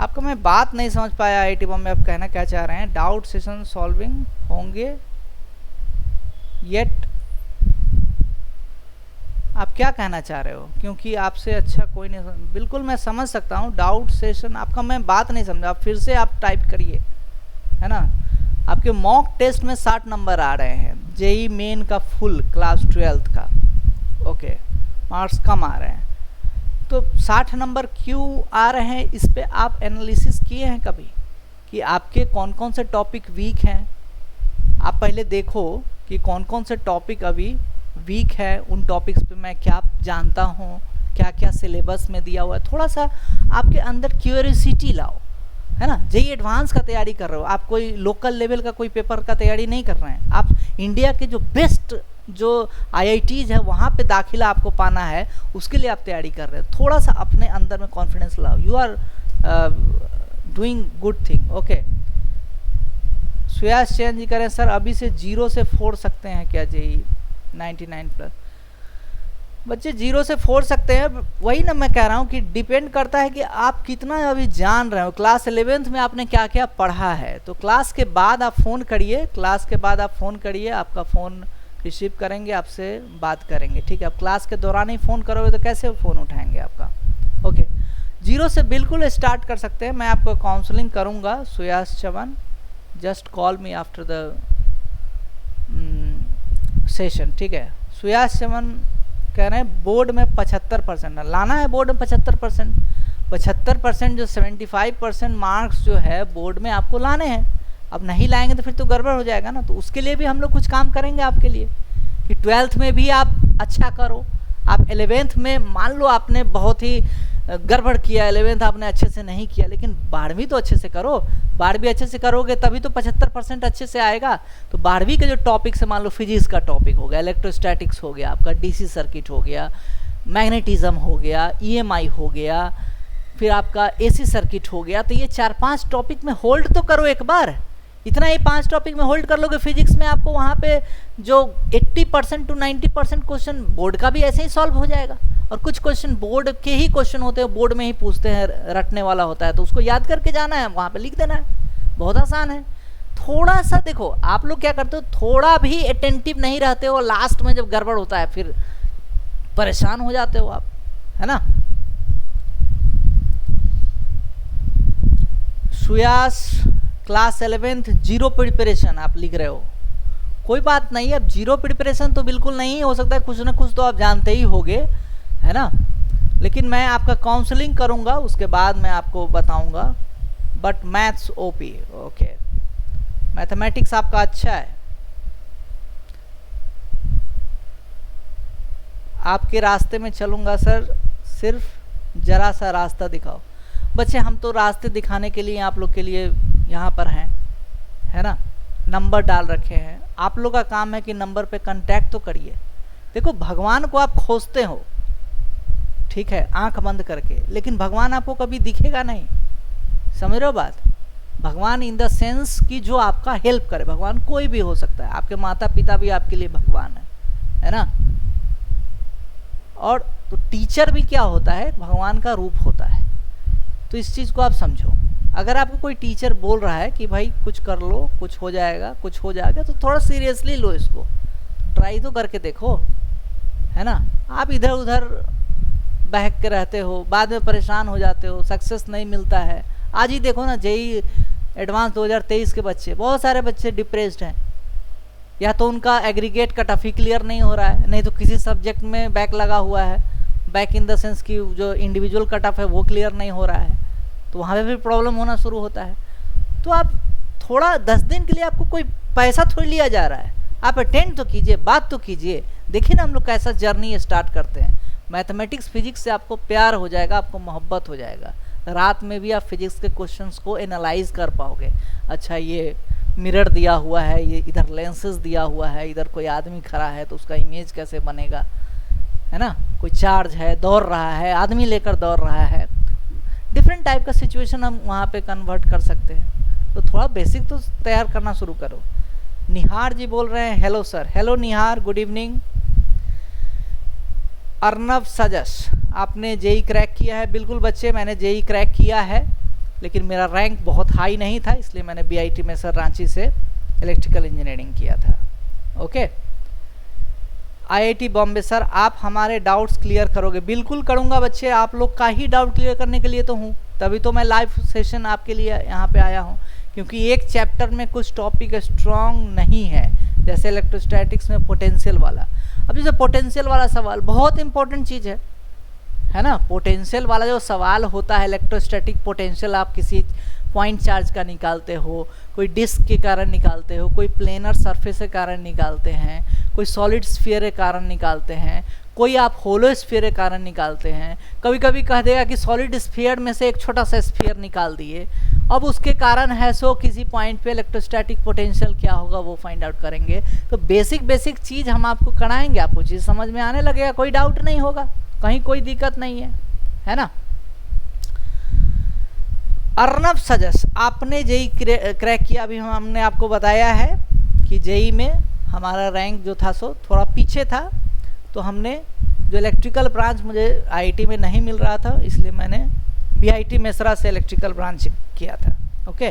आपका मैं बात नहीं समझ पाया आईआईटी बॉम्बे, आप कहना क्या चाह रहे हैं, डाउट सेशन सॉल्विंग होंगे येट, आप क्या कहना चाह रहे हो, क्योंकि आपसे अच्छा कोई नहीं। बिल्कुल मैं समझ सकता हूँ डाउट सेशन, आपका मैं बात नहीं समझा, आप फिर से आप टाइप करिए, है ना। आपके मॉक टेस्ट में 60 नंबर आ रहे हैं, जेई मेन का फुल क्लास 12th का, ओके, मार्क्स कम आ रहे हैं। तो 60 नंबर क्यों आ रहे हैं, इस पे आप एनालिसिस किए हैं कभी कि आपके कौन कौन से टॉपिक वीक हैं? आप पहले देखो कि कौन कौन से टॉपिक अभी वीक है, उन टॉपिक्स पे मैं क्या जानता हूँ, क्या क्या सिलेबस में दिया हुआ है। थोड़ा सा आपके अंदर क्यूरियोसिटी लाओ, है ना। जेईई एडवांस का तैयारी कर रहे हो, आप कोई लोकल लेवल का कोई पेपर का तैयारी नहीं कर रहे हैं, आप इंडिया के जो बेस्ट जो IITs है वहाँ पे दाखिला आपको पाना है, उसके लिए आप तैयारी कर रहे हो। थोड़ा सा अपने अंदर में कॉन्फिडेंस लाओ, you are doing good thing, okay. Suyas Chavan ji करें सर अभी से 0 से 4 सकते हैं क्या जेईई 99 प्लस? बच्चे 0 से 4 सकते हैं, वही ना मैं कह रहा हूँ कि डिपेंड करता है कि आप कितना अभी जान रहे हो। क्लास 11th में आपने क्या क्या पढ़ा है, तो क्लास के बाद आप फ़ोन करिए, क्लास के बाद आप फ़ोन करिए, आपका फ़ोन रिसीव करेंगे, आपसे बात करेंगे, ठीक है। आप क्लास के दौरान ही फ़ोन करोगे तो कैसे फ़ोन उठाएंगे आपका, ओके। 0 से बिल्कुल स्टार्ट कर सकते हैं, मैं आपको काउंसलिंग करूँगा। Suyas Chavan, just call me after the session, ठीक है। सुयास चवन कह रहे हैं बोर्ड में 75% लाना है, बोर्ड में 75% जो 75% मार्क्स जो है बोर्ड में आपको लाने हैं। अब नहीं लाएंगे तो फिर तो गड़बड़ हो जाएगा ना, तो उसके लिए भी हम लोग कुछ काम करेंगे आपके लिए कि 12th में भी आप अच्छा करो। आप 11th में मान लो आपने बहुत ही गड़बड़ किया, 11th आपने अच्छे से नहीं किया, लेकिन 12वीं तो अच्छे से करो। 12वीं अच्छे से करोगे तभी तो 75% अच्छे से आएगा। तो 12वीं के जो टॉपिक्स है, मान लो फिजिक्स का टॉपिक हो गया, इलेक्ट्रोस्टैटिक्स हो गया, आपका DC सर्किट हो गया, मैग्नेटिज्म हो गया, EMI हो गया, फिर आपका AC सर्किट हो गया, तो ये 4-5 टॉपिक में होल्ड तो करो एक बार। इतना ही 5 टॉपिक में होल्ड कर लोगे, फिजिक्स में आपको वहाँ पे जो 80% to 90% क्वेश्चन बोर्ड का भी ऐसे ही सॉल्व हो जाएगा। और कुछ क्वेश्चन बोर्ड के ही क्वेश्चन होते हैं, बोर्ड में ही पूछते हैं, रटने वाला होता है, तो उसको याद करके जाना है, वहाँ पे लिख देना है, बहुत आसान है। थोड़ा सा देखो, आप लोग क्या करते हो, थोड़ा भी अटेंटिव नहीं रहते हो, लास्ट में जब गड़बड़ होता है फिर परेशान हो जाते हो आप, है ना। सुयास क्लास 11th 0 प्रिपरेशन आप लिख रहे हो, कोई बात नहीं। अब 0 प्रिपरेशन तो बिल्कुल नहीं हो सकता है, कुछ ना कुछ तो आप जानते ही होगे, है ना। लेकिन मैं आपका काउंसलिंग करूंगा, उसके बाद मैं आपको बताऊंगा। But maths OP, okay, mathematics आपका अच्छा है, आपके रास्ते में चलूंगा सर, सिर्फ जरा सा रास्ता दिखाओ। बच्चे हम तो रास्ते दिखाने के लिए आप लोग के लिए यहाँ पर हैं, है ना। नंबर डाल रखे हैं, आप लोग का काम है कि नंबर पे कांटेक्ट तो करिए। देखो भगवान को आप खोजते हो, ठीक है, आंख बंद करके, लेकिन भगवान आपको कभी दिखेगा नहीं, समझ रहे हो बात। भगवान इन द सेंस कि जो आपका हेल्प करे, भगवान कोई भी हो सकता है, आपके माता पिता भी आपके लिए भगवान है ना। और तो टीचर भी क्या होता है, भगवान का रूप होता है। तो इस चीज़ को आप समझो। अगर आपको कोई टीचर बोल रहा है कि भाई कुछ कर लो, कुछ हो जाएगा, कुछ हो जाएगा, तो थोड़ा सीरियसली लो इसको, ट्राई तो करके देखो, है ना। आप इधर उधर बहक के रहते हो, बाद में परेशान हो जाते हो, सक्सेस नहीं मिलता है। आज ही देखो ना, जेईई एडवांस 2023 के बच्चे, बहुत सारे बच्चे डिप्रेस्ड हैं, या तो उनका एग्रीगेट कट ऑफ ही क्लियर नहीं हो रहा है, नहीं तो किसी सब्जेक्ट में बैक लगा हुआ है, बैक इन द सेंस कि जो इंडिविजुअल कट ऑफ है वो क्लियर नहीं हो रहा है, तो वहाँ पे भी प्रॉब्लम होना शुरू होता है। तो आप थोड़ा 10 दिन के लिए, आपको कोई पैसा थोड़ी लिया जा रहा है, आप अटेंड तो कीजिए, बात तो कीजिए। देखिए ना हम लोग कैसा जर्नी स्टार्ट करते हैं। मैथमेटिक्स फिजिक्स से आपको प्यार हो जाएगा, आपको मोहब्बत हो जाएगा। रात में भी आप फिजिक्स के क्वेश्चंस को एनालाइज कर पाओगे। अच्छा ये मिरर दिया हुआ है, ये इधर लेंसेज दिया हुआ है, इधर कोई आदमी खड़ा है तो उसका इमेज कैसे बनेगा, है ना। कोई चार्ज है, दौड़ रहा है, आदमी लेकर दौड़ रहा है, डिफरेंट टाइप का सिचुएशन हम वहाँ पे कन्वर्ट कर सकते हैं। तो थोड़ा बेसिक तो तैयार करना शुरू करो। निहार जी बोल रहे हैं, हेलो सर। हेलो निहार, गुड इवनिंग। अर्नव सजस, आपने जेईई क्रैक किया है? बिल्कुल बच्चे, मैंने जेईई क्रैक किया है, लेकिन मेरा रैंक बहुत हाई नहीं था, इसलिए मैंने BIT में सर रांची से इलेक्ट्रिकल इंजीनियरिंग किया था। ओके। IIT बॉम्बे सर, आप हमारे डाउट्स क्लियर करोगे? बिल्कुल करूँगा बच्चे, आप लोग का ही डाउट क्लियर करने के लिए तो हूँ, तभी तो मैं लाइव सेशन आपके लिए यहाँ पे आया हूँ क्योंकि एक चैप्टर में कुछ टॉपिक स्ट्रॉन्ग नहीं है, जैसे इलेक्ट्रोस्टैटिक्स में पोटेंशियल वाला। अब जैसे पोटेंशियल वाला सवाल बहुत इंपॉर्टेंट चीज़ है ना। पोटेंशियल वाला जो सवाल होता है, इलेक्ट्रोस्टैटिक पोटेंशियल आप किसी पॉइंट चार्ज का निकालते हो, कोई डिस्क के कारण निकालते हो, कोई प्लेनर सरफेस के कारण निकालते हैं, कोई सॉलिड स्फीयर के कारण निकालते हैं, कोई आप होलो स्फीयर के कारण निकालते हैं। कभी कभी कह देगा कि सॉलिड स्फीयर में से एक छोटा सा स्फीयर निकाल दिए, अब उसके कारण है सो किसी पॉइंट पे इलेक्ट्रोस्टैटिक पोटेंशियल क्या होगा वो फाइंड आउट करेंगे। तो बेसिक चीज़ हम आपको कराएंगे, आपको चीज़ समझ में आने लगेगा, कोई डाउट नहीं होगा, कहीं कोई दिक्कत नहीं है ना। अर्नब सजस, आपने जेई क्रैक किया, अभी हमने आपको बताया है कि जेई में हमारा रैंक जो था सो थोड़ा पीछे था, तो हमने जो इलेक्ट्रिकल ब्रांच मुझे आईआईटी में नहीं मिल रहा था, इसलिए मैंने बीआईटी मेसरा से इलेक्ट्रिकल ब्रांच किया था। ओके,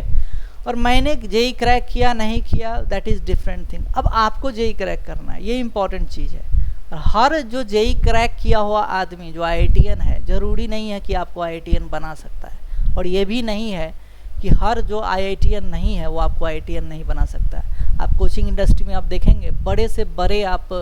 और मैंने जेई क्रैक किया नहीं किया, दैट इज़ डिफरेंट थिंग। अब आपको जेई क्रैक करना है, ये इंपॉर्टेंट चीज़ है। हर जो जेई क्रैक किया हुआ आदमी जो आईआईटीएन है, ज़रूरी नहीं है कि आपको आईआईटीएन बना सकता है, और ये भी नहीं है कि हर जो आईआईटीएन नहीं है वो आपको आईआईटीएन नहीं बना सकता है। आप कोचिंग इंडस्ट्री में आप देखेंगे बड़े से बड़े आप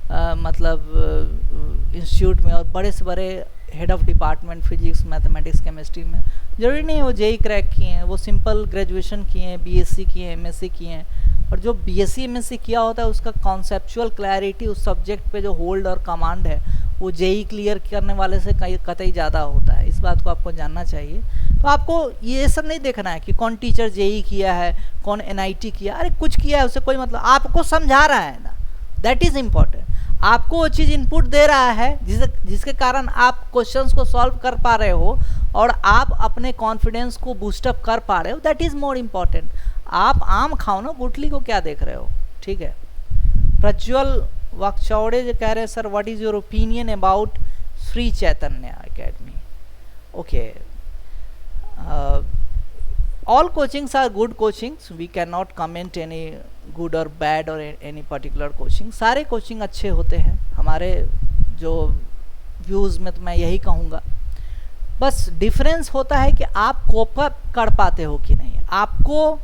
मतलब इंस्टीट्यूट में और बड़े से बड़े head of department physics mathematics chemistry में, ज़रूरी नहीं है वो जेई क्रैक किए हैं, वो सिंपल ग्रेजुएशन किए हैं, बीएससी किए हैं, एमएससी किए हैं। और जो बीएससी एमएससी किया होता है उसका कॉन्सेप्चुअल क्लैरिटी, उस सब्जेक्ट पे जो होल्ड और कमांड है वो जेई क्लियर करने वाले से कतई ज़्यादा होता है। इस बात को आपको जानना चाहिए। तो आपको ये सब नहीं देखना है कि कौन टीचर जेई किया है, कौन एनआईटी किया, अरे कुछ किया है उससे कोई मतलब, आपको समझा रहा है ना, दैट इज़ इम्पॉर्टेंट। आपको वो चीज़ इनपुट दे रहा है जिसके कारण आप क्वेश्चंस को सॉल्व कर पा रहे हो और आप अपने कॉन्फिडेंस को बूस्टअप कर पा रहे हो, दैट इज़ मोर इम्पॉर्टेंट। आप आम खाओ ना, गुठली को क्या देख रहे हो, ठीक है। प्रज्वल वाकचौड़े जो कह रहे हैं, sir what is your opinion about Shri Chaitanya academy. Okay, all coachings are good coachings, we cannot comment any good or bad or any particular coaching। सारे कोचिंग अच्छे होते हैं हमारे जो व्यूज़ में, तो मैं यही कहूँगा। बस डिफरेंस होता है कि आप कोप अप कर पाते हो कि नहीं, आपको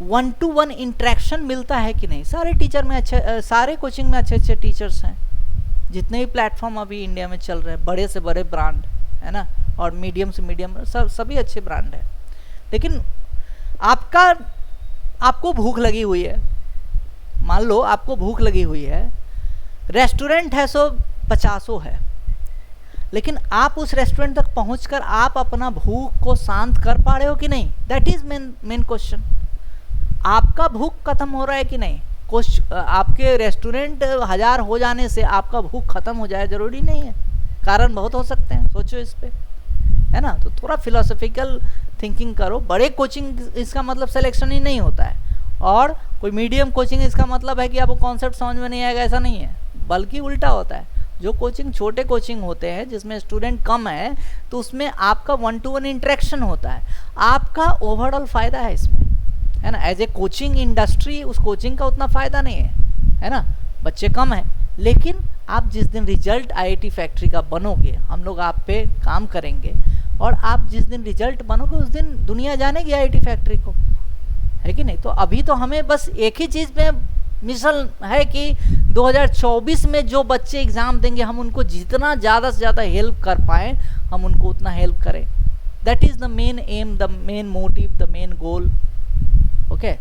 1-to-1 इंट्रैक्शन मिलता है कि नहीं। सारे टीचर में अच्छे, सारे कोचिंग में अच्छे अच्छे टीचर्स हैं, जितने भी प्लेटफॉर्म अभी इंडिया में चल रहे हैं, बड़े से बड़े ब्रांड है ना, और मीडियम से मीडियम सभी अच्छे ब्रांड हैं। लेकिन आपको भूख लगी हुई है, मान लो आपको भूख लगी हुई है, रेस्टोरेंट है सो 50 है, लेकिन आप उस रेस्टोरेंट तक पहुंचकर आप अपना भूख को शांत कर पा रहे हो कि नहीं, दैट इज मेन क्वेश्चन। आपका भूख खत्म हो रहा है कि नहीं। आपके रेस्टोरेंट 1000 हो जाने से आपका भूख खत्म हो जाए जरूरी नहीं है, कारण बहुत हो सकते हैं, सोचो इस पे, है ना। तो थोड़ा फिलोसफिकल थिंकिंग करो। बड़े कोचिंग इसका मतलब सिलेक्शन ही नहीं होता है, और कोई मीडियम कोचिंग इसका मतलब है कि आपको कॉन्सेप्ट समझ में नहीं आएगा, ऐसा नहीं है, बल्कि उल्टा होता है। जो कोचिंग छोटे कोचिंग होते हैं जिसमें स्टूडेंट कम है, तो उसमें आपका 1-to-1 इंटरेक्शन होता है, आपका ओवरऑल फ़ायदा है इसमें, है ना। एज ए कोचिंग इंडस्ट्री उस कोचिंग का उतना फ़ायदा नहीं है ना, बच्चे कम हैं, लेकिन आप जिस दिन रिजल्ट आईआईटी फैक्ट्री का बनोगे, हम लोग आप पे काम करेंगे, और आप जिस दिन रिजल्ट बनोगे उस दिन दुनिया जानेगी आईआईटी फैक्ट्री को, है कि नहीं। तो अभी तो हमें बस एक ही चीज़ में मिशन है कि 2024 में जो बच्चे एग्ज़ाम देंगे हम उनको जितना ज़्यादा से ज़्यादा हेल्प कर पाएँ, हम उनको उतना हेल्प करें। That is the main M, the main motive, the main goal. Okay,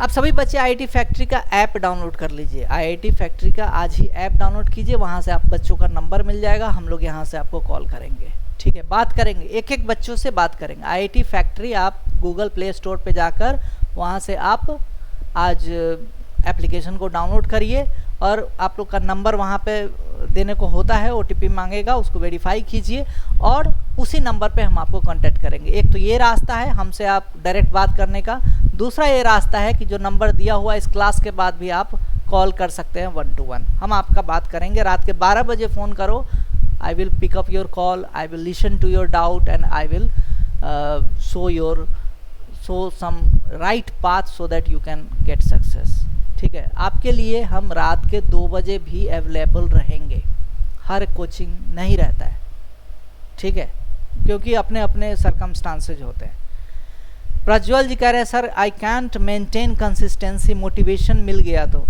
आप सभी बच्चे आईआईटी फैक्ट्री का ऐप डाउनलोड कर लीजिए। आईआईटी फैक्ट्री का आज ही ऐप डाउनलोड कीजिए, वहाँ से आप बच्चों का नंबर मिल जाएगा, हम लोग यहाँ से आपको कॉल करेंगे, ठीक है। बात करेंगे, एक एक बच्चों से बात करेंगे। आईआईटी फैक्ट्री आप गूगल प्ले स्टोर पे जाकर वहाँ से आप आज एप्लीकेशन को डाउनलोड करिए, और आप लोग का नंबर वहाँ पे देने को होता है, ओटीपी मांगेगा, उसको वेरीफाई कीजिए और उसी नंबर पे हम आपको कांटेक्ट करेंगे। एक तो ये रास्ता है हमसे आप डायरेक्ट बात करने का, दूसरा ये रास्ता है कि जो नंबर दिया हुआ इस क्लास के बाद भी आप कॉल कर सकते हैं 1-to-1, हम आपका बात करेंगे। रात के 12 बजे फ़ोन करो, I will pick up your call, I will listen to your doubt and I will show some right path so that you can get success, ठीक है। आपके लिए हम रात के 2 बजे भी अवेलेबल रहेंगे, हर कोचिंग नहीं रहता है, ठीक है। क्योंकि अपने अपने सरकमस्टांसेज होते हैं। प्रज्वल जी कह रहे हैं sir I can't maintain consistency, motivation मिल गया तो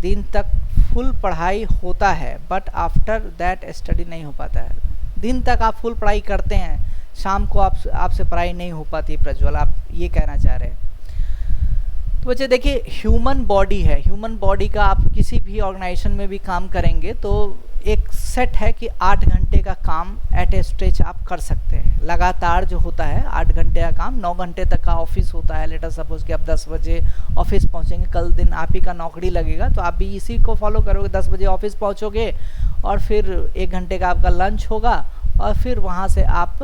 दिन तक फुल पढ़ाई होता है बट आफ्टर दैट स्टडी नहीं हो पाता है। दिन तक आप फुल पढ़ाई करते हैं, शाम को आपसे पढ़ाई नहीं हो पाती है प्रज्वल, आप ये कहना चाह रहे हैं। तो बच्चे देखिए, ह्यूमन बॉडी है, ह्यूमन बॉडी का आप किसी भी ऑर्गेनाइजेशन में भी काम करेंगे तो एक सेट है कि 8 घंटे का काम एट ए स्ट्रेच आप कर सकते हैं। लगातार जो होता है 8 घंटे का काम, 9 घंटे तक का ऑफिस होता है। लेटर सपोज कि आप 10 बजे ऑफिस पहुंचेंगे, कल दिन आप ही का नौकरी लगेगा तो आप भी इसी को फॉलो करोगे। 10 बजे ऑफिस पहुंचोगे और फिर 1 घंटे का आपका लंच होगा और फिर वहाँ से आप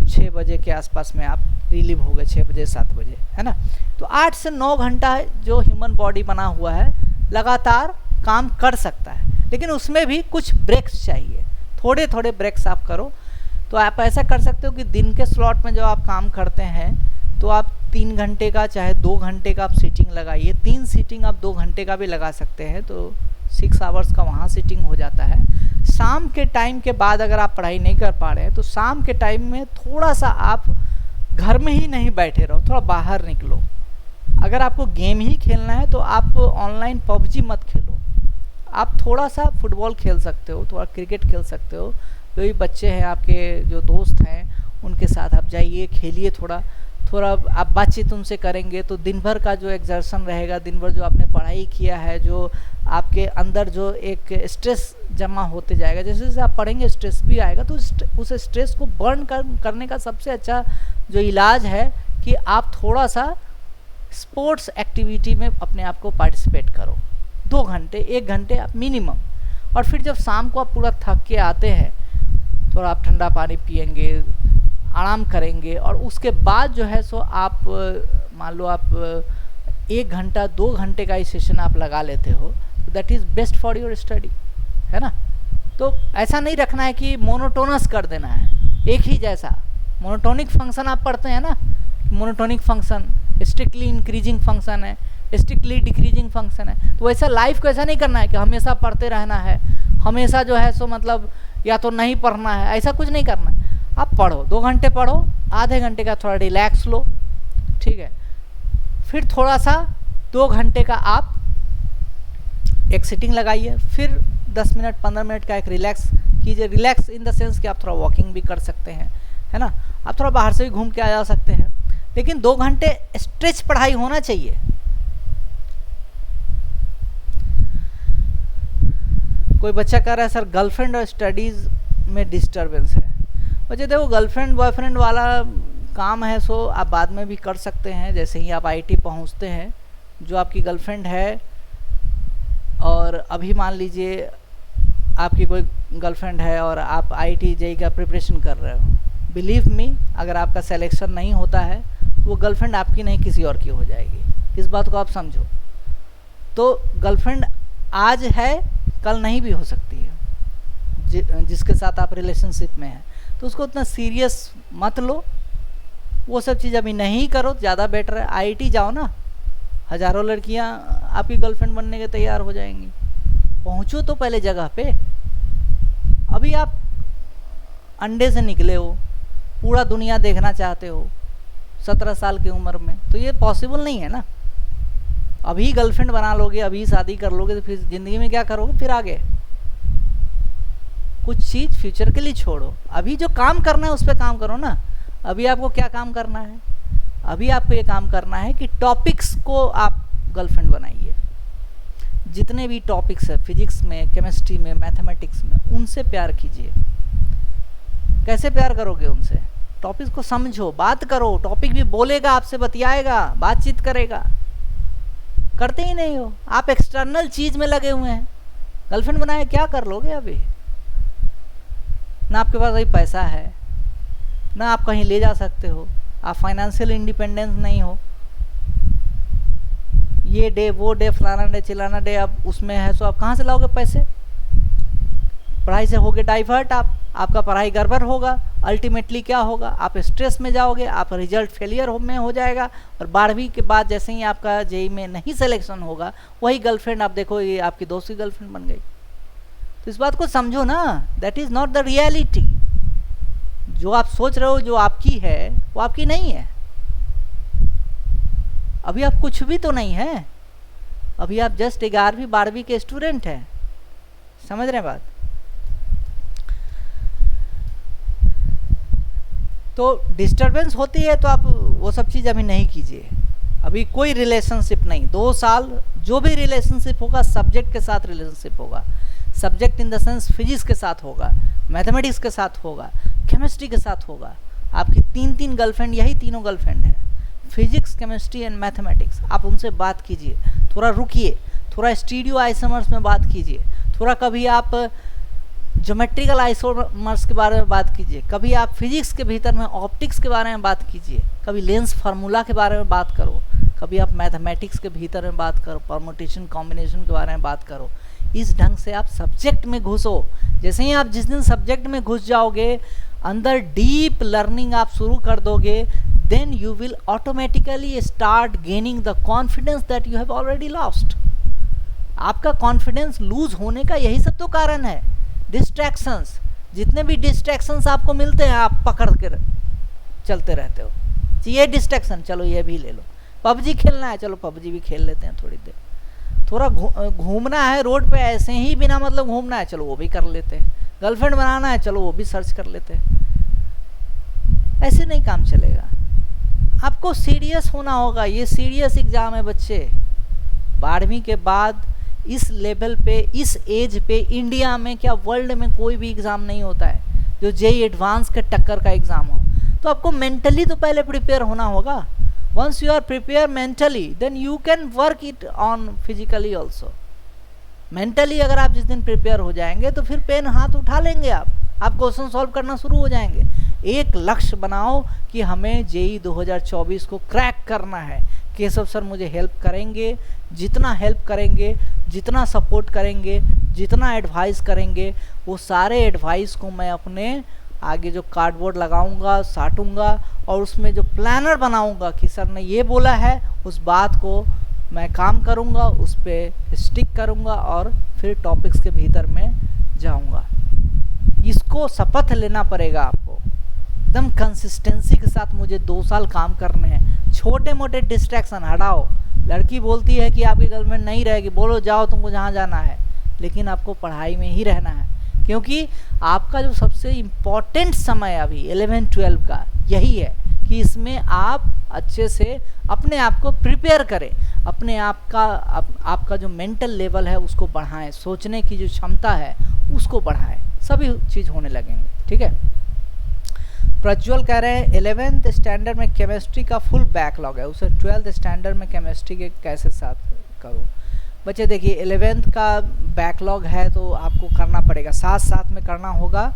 6 बजे के आसपास में आप रिलीव हो गए, 6 बजे 7 बजे, है ना। तो 8 से 9 घंटा जो ह्यूमन बॉडी बना हुआ है लगातार काम कर सकता है, लेकिन उसमें भी कुछ ब्रेक्स चाहिए, थोड़े थोड़े ब्रेक्स आप करो। तो आप ऐसा कर सकते हो कि दिन के स्लॉट में जब आप काम करते हैं तो आप 3 घंटे का चाहे 2 घंटे का आप सीटिंग लगाइए। 3 सीटिंग आप 2 घंटे का भी लगा सकते हैं तो 6 आवर्स का वहाँ सीटिंग हो जाता है। शाम के टाइम के बाद अगर आप पढ़ाई नहीं कर पा रहे हैं तो शाम के टाइम में थोड़ा सा आप घर में ही नहीं बैठे रहो, थोड़ा बाहर निकलो। अगर आपको गेम ही खेलना है तो आप ऑनलाइन पबजी मत खेलो, आप थोड़ा सा फुटबॉल खेल सकते हो, थोड़ा क्रिकेट खेल सकते हो। जो भी बच्चे हैं आपके, जो दोस्त हैं, उनके साथ आप जाइए, खेलिए, थोड़ा थोड़ा आप बातचीत उनसे करेंगे तो दिन भर का जो एग्जर्शन रहेगा, दिन भर जो आपने पढ़ाई किया है, जो आपके अंदर जो एक स्ट्रेस जमा होते जाएगा, जैसे जैसे आप पढ़ेंगे स्ट्रेस भी आएगा, तो उस स्ट्रेस को बर्न करने का सबसे अच्छा जो इलाज है कि आप थोड़ा सा स्पोर्ट्स एक्टिविटी में अपने आप को पार्टिसिपेट करो। 2 घंटे 1 घंटे आप मिनिमम। और फिर जब शाम को आप पूरा थक के आते हैं, थोड़ा आप ठंडा पानी पिएंगे, आराम करेंगे और उसके बाद जो है सो आप मान लो आप 1 घंटा 2 घंटे का ही सेशन आप लगा लेते हो, that is best for your study, है ना। तो ऐसा नहीं रखना है कि मोनोटोनस कर देना है, एक ही जैसा। मोनोटोनिक फंक्शन आप पढ़ते हैं ना, monotonic function strictly increasing function है, स्ट्रिक्टली डिक्रीजिंग फंक्शन है। तो वैसा लाइफ को ऐसा नहीं करना है कि हमेशा पढ़ते रहना है, हमेशा जो है सो मतलब या तो नहीं पढ़ना है, ऐसा कुछ नहीं करना है। आप पढ़ो, 2 घंटे पढ़ो, आधे घंटे का थोड़ा रिलैक्स लो, ठीक है। फिर थोड़ा सा 2 घंटे का आप एक सिटिंग लगाइए, फिर 10 मिनट 15 मिनट का एक रिलैक्स कीजिए। रिलैक्स इन द सेंस कि आप थोड़ा वॉकिंग भी कर सकते हैं, है ना, आप थोड़ा बाहर से भी घूम के आ जा सकते हैं, लेकिन 2 घंटे स्ट्रेच पढ़ाई होना चाहिए। कोई बच्चा कह रहा है सर गर्लफ्रेंड और स्टडीज़ में डिस्टरबेंस है। बच्चे देखो, गर्लफ्रेंड बॉयफ्रेंड वाला काम है सो आप बाद में भी कर सकते हैं। जैसे ही आप आईटी पहुंचते हैं, जो आपकी गर्लफ्रेंड है और अभी मान लीजिए आपकी कोई गर्लफ्रेंड है और आप आईटी जेईई का प्रिपरेशन कर रहे हो, बिलीव मी, अगर आपका सिलेक्शन नहीं होता है तो वो गर्लफ्रेंड आपकी नहीं किसी और की हो जाएगी। इस बात को आप समझो। तो गर्लफ्रेंड आज है, कल नहीं भी हो सकती है, जिसके साथ आप रिलेशनशिप में हैं, तो उसको उतना सीरियस मत लो। वो सब चीज़ अभी नहीं करो, ज़्यादा बेटर है। आईटी जाओ ना, हज़ारों लड़कियां आपकी गर्लफ्रेंड बनने के तैयार हो जाएंगी। पहुंचो तो पहले जगह पे। अभी आप अंडे से निकले हो, पूरा दुनिया देखना चाहते हो 17 साल की उम्र में, तो ये पॉसिबल नहीं है ना। अभी गर्लफ्रेंड बना लोगे, अभी शादी कर लोगे तो फिर ज़िंदगी में क्या करोगे फिर आगे? कुछ चीज़ फ्यूचर के लिए छोड़ो, अभी जो काम करना है उस पर काम करो ना। अभी आपको क्या काम करना है? अभी आपको ये काम करना है कि टॉपिक्स को आप गर्लफ्रेंड बनाइए। जितने भी टॉपिक्स है फिजिक्स में, केमिस्ट्री में, मैथमेटिक्स में, उनसे प्यार कीजिए। कैसे प्यार करोगे उनसे? टॉपिक्स को समझो, बात करो। टॉपिक भी बोलेगा, आपसे बतियाएगा, बातचीत करेगा। करते ही नहीं हो, आप एक्सटर्नल चीज में लगे हुए हैं। गर्लफ्रेंड बनाए क्या कर लोगे? अभी ना आपके पास अभी पैसा है, ना आप कहीं ले जा सकते हो, आप फाइनेंशियल इंडिपेंडेंस नहीं हो। ये डे, वो डे, फलाना डे, चिलाना डे, अब उसमें है सो आप कहाँ से लाओगे पैसे? पढ़ाई से होगे डाइवर्ट, आपका पढ़ाई गड़बड़ होगा। अल्टीमेटली क्या होगा? आप स्ट्रेस में जाओगे, आप रिजल्ट फेलियर में हो जाएगा। और 12वीं के बाद जैसे ही आपका जेईई में नहीं सिलेक्शन होगा, वही गर्लफ्रेंड आप देखो ये आपकी दोस्त की गर्लफ्रेंड बन गई। तो इस बात को समझो ना, that is not the reality. जो आप सोच रहे हो जो आपकी है वो आपकी नहीं है। अभी आप कुछ भी तो नहीं है, अभी आप जस्ट 11वीं 12वीं के स्टूडेंट हैं। समझ रहे हैं बात? तो डिस्टरबेंस होती है तो आप वो सब चीज़ अभी नहीं कीजिए। अभी कोई रिलेशनशिप नहीं, 2 साल जो भी रिलेशनशिप होगा सब्जेक्ट के साथ रिलेशनशिप होगा। Subject in the sense physics के साथ होगा, मैथमेटिक्स के साथ होगा, केमिस्ट्री के साथ होगा। आपकी 3 गर्लफ्रेंड, यही तीनों गर्लफ्रेंड है, फिजिक्स, केमिस्ट्री एंड मैथमेटिक्स। आप उनसे बात कीजिए, थोड़ा रुकिए, थोड़ा स्टीरियो आइसोमर्स में बात कीजिए, थोड़ा कभी आप ज्योमेट्रिकल आइसोमर्स के बारे में बात कीजिए, कभी आप फिजिक्स के भीतर में ऑप्टिक्स के बारे में बात कीजिए, कभी लेंस फार्मूला के बारे में बात करो, कभी आप मैथमेटिक्स के भीतर में बात करो, परमुटेशन कॉम्बिनेशन के बारे में बात करो। इस ढंग से आप सब्जेक्ट में घुसो। जैसे ही आप जिस दिन सब्जेक्ट में घुस जाओगे, अंदर डीप लर्निंग आप शुरू कर दोगे, then you will automatically start gaining the confidence that you have already lost. आपका कॉन्फिडेंस लूज होने का यही सब तो कारण है, डिस्ट्रैक्शंस। जितने भी डिस्ट्रैक्शंस आपको मिलते हैं आप पकड़ कर चलते रहते हो। ये डिस्ट्रैक्शन, चलो ये भी ले लो, पबजी खेलना है, चलो पबजी भी खेल लेते हैं थोड़ी देर। थोड़ा घूमना है रोड पे, ऐसे ही बिना मतलब घूमना है, चलो वो भी कर लेते हैं। गर्लफ्रेंड बनाना है, चलो वो भी सर्च कर लेते हैं। ऐसे नहीं काम चलेगा, आपको सीरियस होना होगा। ये सीरियस एग्ज़ाम है बच्चे। 12वीं के बाद इस लेवल पे, इस एज पे इंडिया में क्या वर्ल्ड में कोई भी एग्ज़ाम नहीं होता है जो जेईई एडवांस के टक्कर का एग्ज़ाम हो। तो आपको मेंटली तो पहले प्रिपेयर होना होगा। Once you are prepared mentally, then you can work it on physically also. Mentally अगर आप जिस दिन प्रिपेयर हो जाएंगे तो फिर पेन हाथ उठा लेंगे, आप क्वेश्चन सॉल्व करना शुरू हो जाएंगे। एक लक्ष्य बनाओ कि हमें जेईई 2024 को क्रैक करना है। केशव सर मुझे हेल्प करेंगे, जितना हेल्प करेंगे, जितना सपोर्ट करेंगे, जितना एडवाइस करेंगे, वो सारे एडवाइस को मैं अपने आगे जो कार्डबोर्ड लगाऊंगा, साटूंगा और उसमें जो प्लानर बनाऊंगा कि सर ने ये बोला है, उस बात को मैं काम करूंगा, उस पर स्टिक करूंगा और फिर टॉपिक्स के भीतर में जाऊंगा। इसको शपथ लेना पड़ेगा आपको, एकदम कंसिस्टेंसी के साथ। मुझे 2 साल काम करने हैं। छोटे मोटे डिस्ट्रैक्शन हटाओ। लड़की बोलती है कि आपकी गर्लफ्रेंड नहीं रहेगी, बोलो जाओ तुमको जहाँ जाना है, लेकिन आपको पढ़ाई में ही रहना है। क्योंकि आपका जो सबसे इम्पॉर्टेंट समय अभी 11-12 का यही है कि इसमें आप अच्छे से अपने आप को प्रिपेयर करें, अपने आप का आपका जो मेंटल लेवल है उसको बढ़ाएं, सोचने की जो क्षमता है उसको बढ़ाएं, सभी चीज़ होने लगेंगे। ठीक है। प्रज्वल कह रहे हैं 11th स्टैंडर्ड में केमिस्ट्री का फुल बैकलॉग है, उसे 12th स्टैंडर्ड में केमिस्ट्री के कैसे साथ करूं। बच्चे देखिए 11th का बैकलॉग है तो आपको करना पड़ेगा, साथ साथ में करना होगा।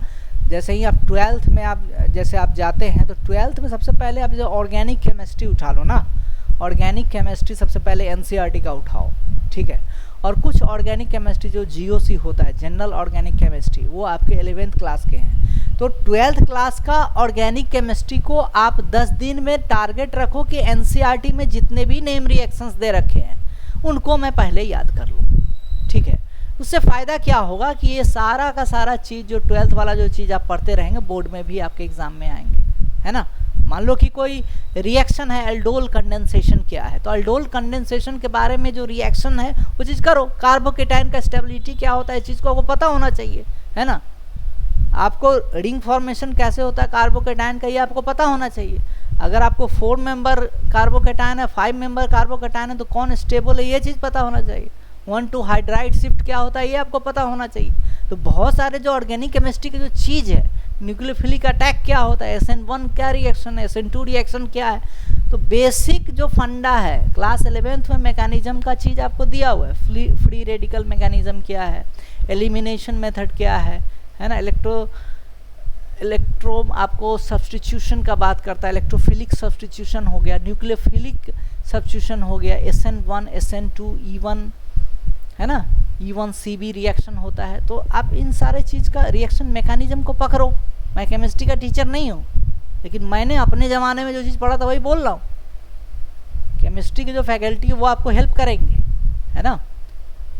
जैसे ही आप 12th में आप जाते हैं तो 12th में सबसे पहले आप जो ऑर्गेनिक केमिस्ट्री उठा लो ना, ऑर्गेनिक केमिस्ट्री सबसे पहले एनसीईआरटी का उठाओ। ठीक है। और कुछ ऑर्गेनिक केमिस्ट्री जो जीओसी होता है, जनरल ऑर्गेनिक केमिस्ट्री, वो आपके 11th क्लास के हैं। तो 12th क्लास का ऑर्गेनिक केमिस्ट्री को आप 10 दिन में टारगेट रखो कि एनसीईआरटी में जितने भी नेम रिएक्शंस दे रखे हैं उनको मैं पहले याद कर लूँ। ठीक है। उससे फ़ायदा क्या होगा कि ये सारा का सारा चीज़ जो 12th वाला जो चीज़ आप पढ़ते रहेंगे बोर्ड में भी आपके एग्ज़ाम में आएंगे, है ना। मान लो कि कोई रिएक्शन है, एल्डोल कंडेंसेशन क्या है, तो एल्डोल कंडेंसेशन के बारे में जो रिएक्शन है वो चीज़ करो। कार्बोकेटाइन का स्टेबिलिटी क्या होता है, इस चीज़ को आपको पता होना चाहिए, है ना। आपको रिंग फॉर्मेशन कैसे होता है कार्बोकेटाइन का, ये आपको पता होना चाहिए। अगर आपको 4 मेंबर कार्बोकेटाइन है, 5 मेंबर कार्बोकेटाइन है तो कौन स्टेबल है, ये चीज़ पता होना चाहिए। 1,2 हाइड्राइड शिफ्ट क्या होता है ये आपको पता होना चाहिए। तो बहुत सारे जो ऑर्गेनिक केमिस्ट्री की जो चीज़ है, न्यूक्लियोफिलिक अटैक क्या होता है, SN1 क्या रिएक्शन है, SN2 रिएक्शन क्या है, तो बेसिक जो फंडा है क्लास 11th में मैकेनिज्म का चीज़ आपको दिया हुआ है। फ्री रेडिकल मैकेनिज्म क्या है, एलिमिनेशन मेथड क्या है ना। इलेक्ट्रो आपको सब्सटीट्यूशन का बात करता है, इलेक्ट्रोफिलिक सब्सटीट्यूशन हो गया, न्यूक्लियोफिलिक सब्सटीट्यूशन हो गया, SN1 SN2 E1, है ना, E1CB रिएक्शन होता है। तो आप इन सारे चीज़ का रिएक्शन मैकेनिज्म को पकड़ो। मैं केमिस्ट्री का टीचर नहीं हूँ, लेकिन मैंने अपने ज़माने में जो चीज़ पढ़ा था वही बोल रहा हूँ। केमिस्ट्री की जो फैकल्टी है वो आपको हेल्प करेंगे, है ना।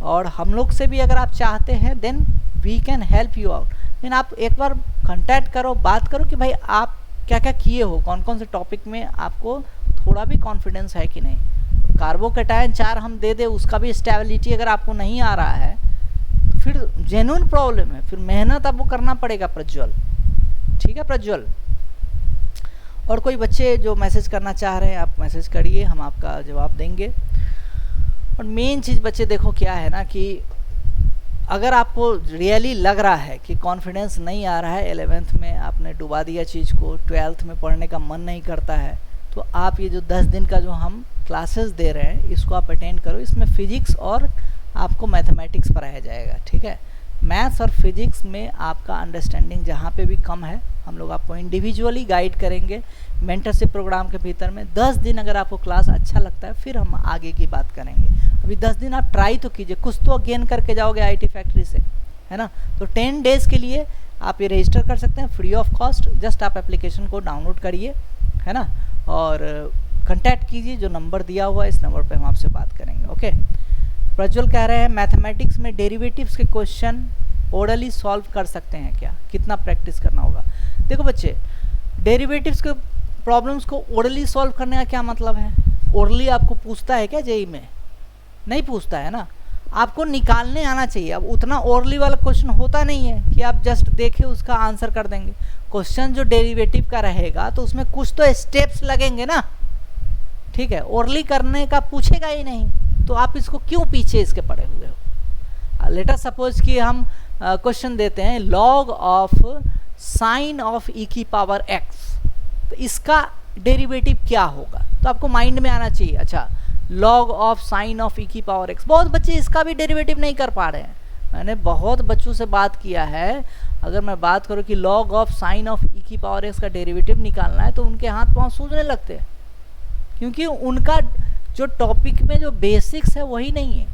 और हम लोग से भी अगर आप चाहते हैं then we can help you out. लेकिन आप एक बार कांटेक्ट करो, बात करो कि भाई आप क्या क्या किए हो, कौन कौन से टॉपिक में आपको थोड़ा भी कॉन्फिडेंस है कि नहीं। कार्बोकैटायन 4 हम दे दे, उसका भी स्टेबिलिटी अगर आपको नहीं आ रहा है तो फिर जेन्युइन प्रॉब्लम है, फिर मेहनत आपको करना पड़ेगा प्रज्वल। ठीक है प्रज्वल। और कोई बच्चे जो मैसेज करना चाह रहे हैं आप मैसेज करिए, हम आपका जवाब देंगे। और मेन चीज़ बच्चे देखो क्या है ना कि अगर आपको रियली लग रहा है कि कॉन्फिडेंस नहीं आ रहा है, 11th में आपने डुबा दिया चीज़ को, 12th में पढ़ने का मन नहीं करता है, तो आप ये जो 10 दिन का जो हम क्लासेस दे रहे हैं इसको आप अटेंड करो। इसमें फिजिक्स और आपको मैथमेटिक्स पढ़ाया जाएगा। ठीक है, मैथ्स और फिजिक्स में आपका अंडरस्टैंडिंग जहाँ पे भी कम है हम लोग आपको इंडिविजुअली गाइड करेंगे मेंटरशिप प्रोग्राम के भीतर में। 10 दिन अगर आपको क्लास अच्छा लगता है फिर हम आगे की बात करेंगे। अभी 10 दिन आप ट्राई तो कीजिए, कुछ तो गेन करके जाओगे आईटी फैक्ट्री से, है ना। तो 10 डेज़ के लिए आप ये रजिस्टर कर सकते हैं फ्री ऑफ कॉस्ट। जस्ट आप एप्लीकेशन को डाउनलोड करिए, है ना, और कांटेक्ट कीजिए, जो नंबर दिया हुआ है इस नंबर पे हम आपसे बात करेंगे। ओके। प्रज्वल कह रहे हैं मैथमेटिक्स में डेरिवेटिव्स के क्वेश्चन ओरली सॉल्व कर सकते हैं क्या, कितना प्रैक्टिस करना होगा। देखो बच्चे, डेरिवेटिव्स के प्रॉब्लम्स को ओरली सॉल्व करने का क्या मतलब है। ओरली आपको पूछता है क्या जेई में, नहीं पूछता है ना, आपको निकालने आना चाहिए। अब उतना ओरली वाला क्वेश्चन होता नहीं है कि आप जस्ट देखे उसका आंसर कर देंगे। क्वेश्चन जो डेरिवेटिव का रहेगा तो उसमें कुछ तो स्टेप्स लगेंगे ना। ठीक है, ओरली करने का पूछेगा ही नहीं, तो आप इसको क्यों पीछे इसके पड़े हुए हो। लेट अस सपोज कि हम क्वेश्चन देते हैं लॉग ऑफ साइन ऑफ ई की पावर एक्स, तो इसका डेरिवेटिव क्या होगा, तो आपको माइंड में आना चाहिए। अच्छा, लॉग ऑफ साइन ऑफ ई की पावर एक्स, बहुत बच्चे इसका भी डेरिवेटिव नहीं कर पा रहे हैं। मैंने बहुत बच्चों से बात किया है, अगर मैं बात करूं कि लॉग ऑफ साइन ऑफ ई की पावर एक्स का डेरिवेटिव निकालना है तो उनके हाथ पांव सूजने लगते हैं, क्योंकि उनका जो टॉपिक में जो बेसिक्स है वही नहीं है।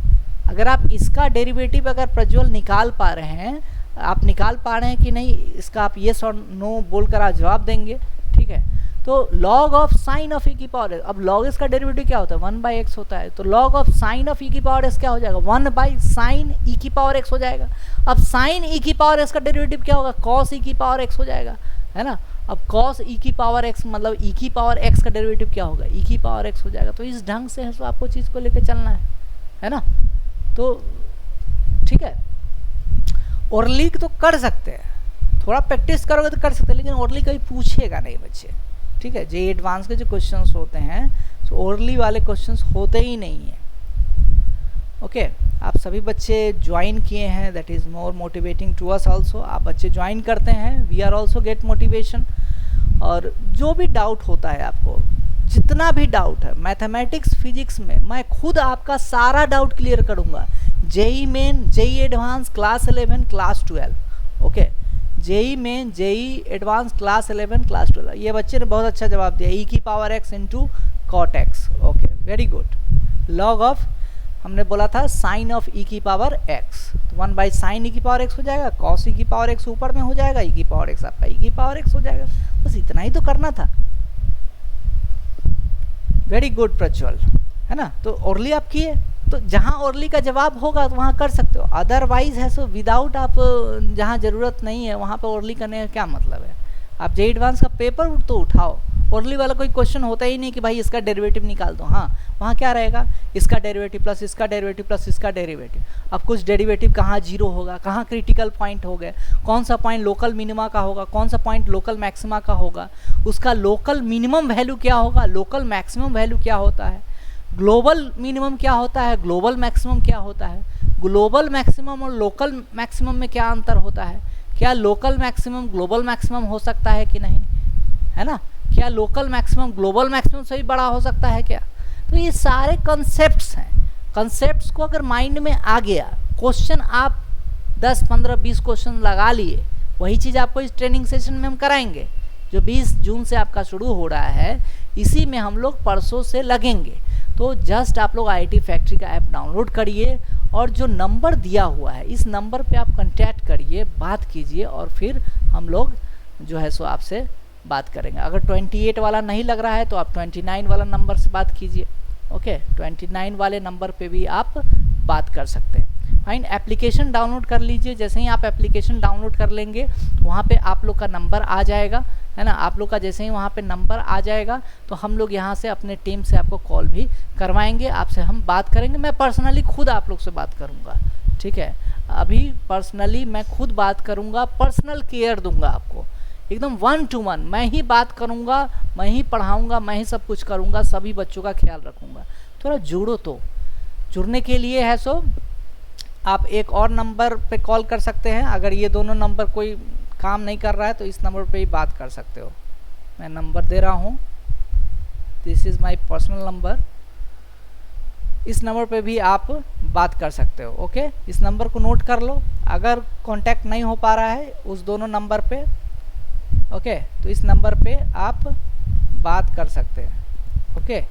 अगर आप इसका डेरिवेटिव अगर प्रज्वल निकाल पा रहे हैं, आप निकाल पा रहे हैं कि नहीं, इसका आप येस और नो बोलकर आप जवाब देंगे। ठीक है, तो लॉग ऑफ साइन ऑफ ई की पावर एक्स, अब लॉग एक्स का डेरिवेटिव क्या होता है, 1/x होता है, तो लॉग ऑफ साइन ऑफ ई की पावर एक्स क्या हो जाएगा, 1/sin ई की पावर एक्स हो जाएगा। अब साइन ई की पावर एक्स का डेरिवेटिव क्या होगा, कॉस ई की पावर एक्स हो जाएगा, है ना। अब कॉस ई की पावर एक्स मतलब ई की पावर एक्स का डेरिवेटिव क्या होगा, ई की पावर एक्स हो जाएगा। तो इस ढंग से है तो आपको चीज़ को लेकर चलना है ना। तो ठीक है, ओरली तो कर सकते हैं, थोड़ा प्रैक्टिस करोगे तो कर सकते हैं, लेकिन ओरली कभी पूछेगा नहीं बच्चे। ठीक है, जे एडवांस के जो क्वेश्चंस होते हैं तो ओरली वाले क्वेश्चंस होते ही नहीं हैं। ओके, आप सभी बच्चे ज्वाइन किए हैं, that is more motivating to us also. आप बच्चे ज्वाइन करते हैं, we are also get motivation. और जो भी डाउट होता है आपको, जितना भी डाउट है मैथमेटिक्स फिजिक्स में, मैं खुद आपका सारा डाउट क्लियर करूँगा। JEE main, JEE advance, class 11, class 12। Okay, JEE main, JEE advance, class 11, class 12। ये बच्चे ने बहुत अच्छा जवाब दिया, ई की power x into cot x. Okay, very good. Log of हमने बोला था साइन ऑफ ई की पावर एक्स, तो 1/sin ई की पावर एक्स हो जाएगा, कॉस ई की पावर एक्स ऊपर में हो जाएगा, ई की पावर एक्स आपका ई की पावर एक्स हो जाएगा। बस इतना ही तो करना था। वेरी गुड प्रज्वल, है ना। तो ओरली आप किए, तो जहाँ ओरली का जवाब होगा तो वहाँ कर सकते हो, अदरवाइज है सो विदाउट आप जहाँ ज़रूरत नहीं है वहाँ पे ओरली करने का क्या मतलब है। आप जे एडवांस का पेपर तो उठाओ, ओरली वाला कोई क्वेश्चन होता ही नहीं कि भाई इसका डेरिवेटिव निकाल दो। हाँ, वहाँ क्या रहेगा, इसका डेरिवेटिव प्लस इसका डेरिवेटिव प्लस इसका डेरिवेटिव। अब कुछ डेरिवेटिव कहाँ जीरो होगा, कहाँ क्रिटिकल पॉइंट हो गए, कौन सा पॉइंट लोकल मिनिमा का होगा, कौन सा पॉइंट लोकल मैक्सिमा का होगा, उसका लोकल मिनिमम वैल्यू क्या होगा, लोकल मैक्सिमम वैल्यू क्या होता है, ग्लोबल मिनिमम क्या होता है, ग्लोबल मैक्सिमम क्या होता है, ग्लोबल मैक्सिमम और लोकल मैक्सिमम में क्या अंतर होता है, क्या लोकल मैक्सिमम ग्लोबल मैक्सिमम हो सकता है कि नहीं, है ना, क्या लोकल मैक्सिमम ग्लोबल मैक्सिमम से भी बड़ा हो सकता है क्या। तो ये सारे कॉन्सेप्ट्स हैं, कॉन्सेप्ट्स को अगर माइंड में आ गया, क्वेश्चन आप 10, 15, 20 क्वेश्चन लगा लिए, वही चीज़ आपको इस ट्रेनिंग सेशन में हम कराएंगे जो 20 जून से आपका शुरू हो रहा है, इसी में हम लोग परसों से लगेंगे। तो जस्ट आप लोग आईटी फैक्ट्री का ऐप डाउनलोड करिए और जो नंबर दिया हुआ है इस नंबर पे आप कांटेक्ट करिए, बात कीजिए और फिर हम लोग जो है सो आपसे बात करेंगे। अगर 28 वाला नहीं लग रहा है तो आप 29 वाला नंबर से बात कीजिए। ओके, 29 वाले नंबर पे भी आप बात कर सकते हैं। फाइन, एप्लीकेशन डाउनलोड कर लीजिए। जैसे ही आप एप्लीकेशन डाउनलोड कर लेंगे वहाँ पे आप लोग का नंबर आ जाएगा, है ना। आप लोग का जैसे ही वहाँ पे नंबर आ जाएगा तो हम लोग यहाँ से अपने टीम से आपको कॉल भी करवाएंगे, आपसे हम बात करेंगे। मैं पर्सनली खुद आप लोग से बात करूँगा, ठीक है। अभी पर्सनली मैं खुद बात करूँगा, पर्सनल केयर दूंगा आपको, एकदम 1 to 1 मैं ही बात करूँगा, मैं ही पढ़ाऊँगा, मैं ही सब कुछ करूँगा, सभी बच्चों का ख्याल रखूँगा। थोड़ा जुड़ो। तो जुड़ने के लिए है सो आप एक और नंबर पे कॉल कर सकते हैं। अगर ये दोनों नंबर कोई काम नहीं कर रहा है तो इस नंबर पे ही बात कर सकते हो। मैं नंबर दे रहा हूँ, this is my personal number. इस नंबर पे भी आप बात कर सकते हो, ओके। इस नंबर को नोट कर लो। अगर कांटेक्ट नहीं हो पा रहा है उस दोनों नंबर पे, ओके, तो इस नंबर पे आप बात कर सकते हैं, ओके।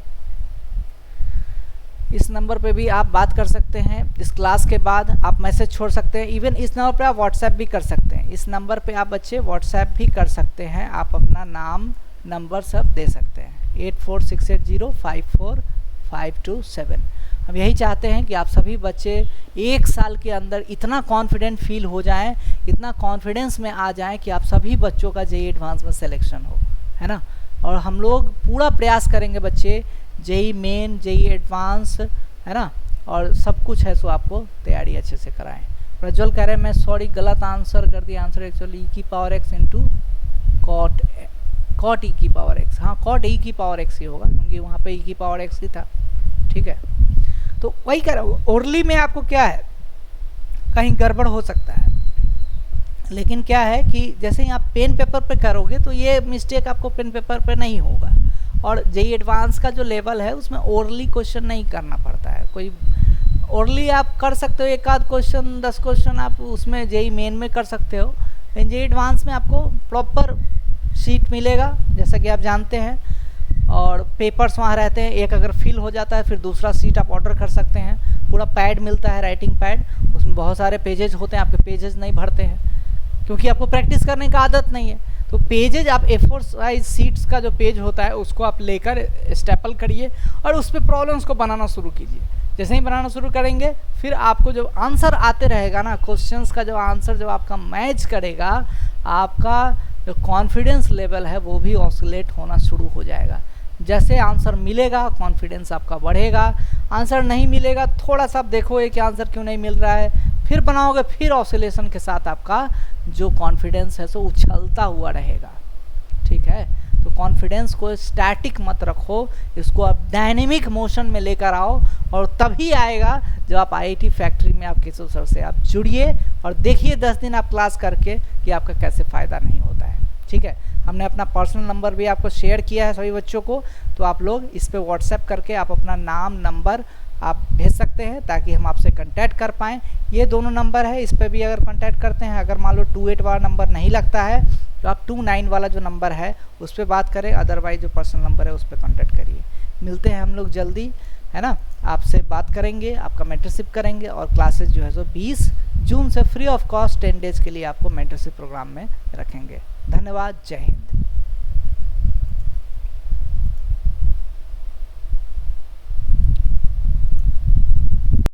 इस नंबर पे भी आप बात कर सकते हैं। इस क्लास के बाद आप मैसेज छोड़ सकते हैं। इवन इस नंबर पे आप व्हाट्सएप भी कर सकते हैं। इस नंबर पे आप बच्चे व्हाट्सएप भी कर सकते हैं। आप अपना नाम, नंबर सब दे सकते हैं। 8468054527। हम यही चाहते हैं कि आप सभी बच्चे 1 साल के अंदर इतना कॉन्फिडेंट फील हो जाएं, इतना कॉन्फिडेंस में आ जाएं कि आप सभी बच्चों का जेईई एडवांस में सिलेक्शन हो, है ना। और हम लोग पूरा प्रयास करेंगे बच्चे, जेईई मेन, जेईई एडवांस, है ना, और सब कुछ है सो आपको तैयारी अच्छे से कराएं। प्रज्वल कह रहे हैं मैं सॉरी गलत आंसर कर दिया। आंसर एक्चुअली e की power x into cot e की पावर x। हाँ, कॉट e की पावर x ही होगा क्योंकि वहाँ पे e की पावर x ही था, ठीक है। तो वही कह रहा हूँ, ओरली में आपको क्या है, कहीं गड़बड़ हो सकता है, लेकिन क्या है कि जैसे ही आप पेन पेपर पे करोगे तो ये मिस्टेक आपको पेन पेपर पे नहीं होगा। और जेईई एडवांस का जो लेवल है उसमें ओरली क्वेश्चन नहीं करना पड़ता है। कोई ओरली आप कर सकते हो, 1 आध क्वेश्चन 10 क्वेश्चन आप उसमें जेईई मेन में कर सकते हो, लेकिन जेईई एडवांस में आपको प्रॉपर शीट मिलेगा जैसा कि आप जानते हैं, और पेपर्स वहाँ रहते हैं। एक अगर फिल हो जाता है फिर दूसरा सीट आप ऑर्डर कर सकते हैं। पूरा पैड मिलता है, राइटिंग पैड, उसमें बहुत सारे पेजेस होते हैं। आपके पेजेस नहीं भरते हैं क्योंकि आपको प्रैक्टिस करने का आदत नहीं है। तो पेजेज आप A4 साइज सीट्स का जो पेज होता है उसको आप लेकर स्टेपल करिए और उस पर प्रॉब्लम्स को बनाना शुरू कीजिए। जैसे ही बनाना शुरू करेंगे फिर आपको जब आंसर आते रहेगा ना, क्वेश्चंस का जो आंसर जब आपका मैच करेगा, आपका जो कॉन्फिडेंस लेवल है वो भी ऑसिलेट होना शुरू हो जाएगा। जैसे आंसर मिलेगा कॉन्फिडेंस आपका बढ़ेगा, आंसर नहीं मिलेगा थोड़ा सा आप देखोगे कि आंसर क्यों नहीं मिल रहा है, फिर बनाओगे, फिर ऑसिलेशन के साथ आपका जो कॉन्फिडेंस है सो उछलता हुआ रहेगा, ठीक है। तो कॉन्फिडेंस को स्टैटिक मत रखो, इसको आप डायनेमिक मोशन में लेकर आओ, और तभी आएगा जब आप आईआईटी फैक्ट्री में आप केशव सर से आप जुड़िए और देखिए 10 दिन आप क्लास करके कि आपका कैसे फ़ायदा नहीं होता है, ठीक है। हमने अपना पर्सनल नंबर भी आपको शेयर किया है सभी बच्चों को, तो आप लोग इस पे व्हाट्सएप करके आप अपना नाम, नंबर आप भेज सकते हैं ताकि हम आपसे कांटेक्ट कर पाएँ। ये दोनों नंबर है, इस पर भी अगर कांटेक्ट करते हैं, अगर मान लो 28 वाला नंबर नहीं लगता है तो आप 29 वाला जो नंबर है उस पर बात करें, अदरवाइज जो पर्सनल नंबर है उस पर कांटेक्ट करिए। मिलते हैं हम लोग जल्दी, है ना। आपसे बात करेंगे, आपका मेंटरशिप करेंगे, और क्लासेस जो है सो 20 जून से फ्री ऑफ कॉस्ट 10 डेज़ के लिए आपको मेंटरशिप प्रोग्राम में रखेंगे। धन्यवाद, जय हिंद।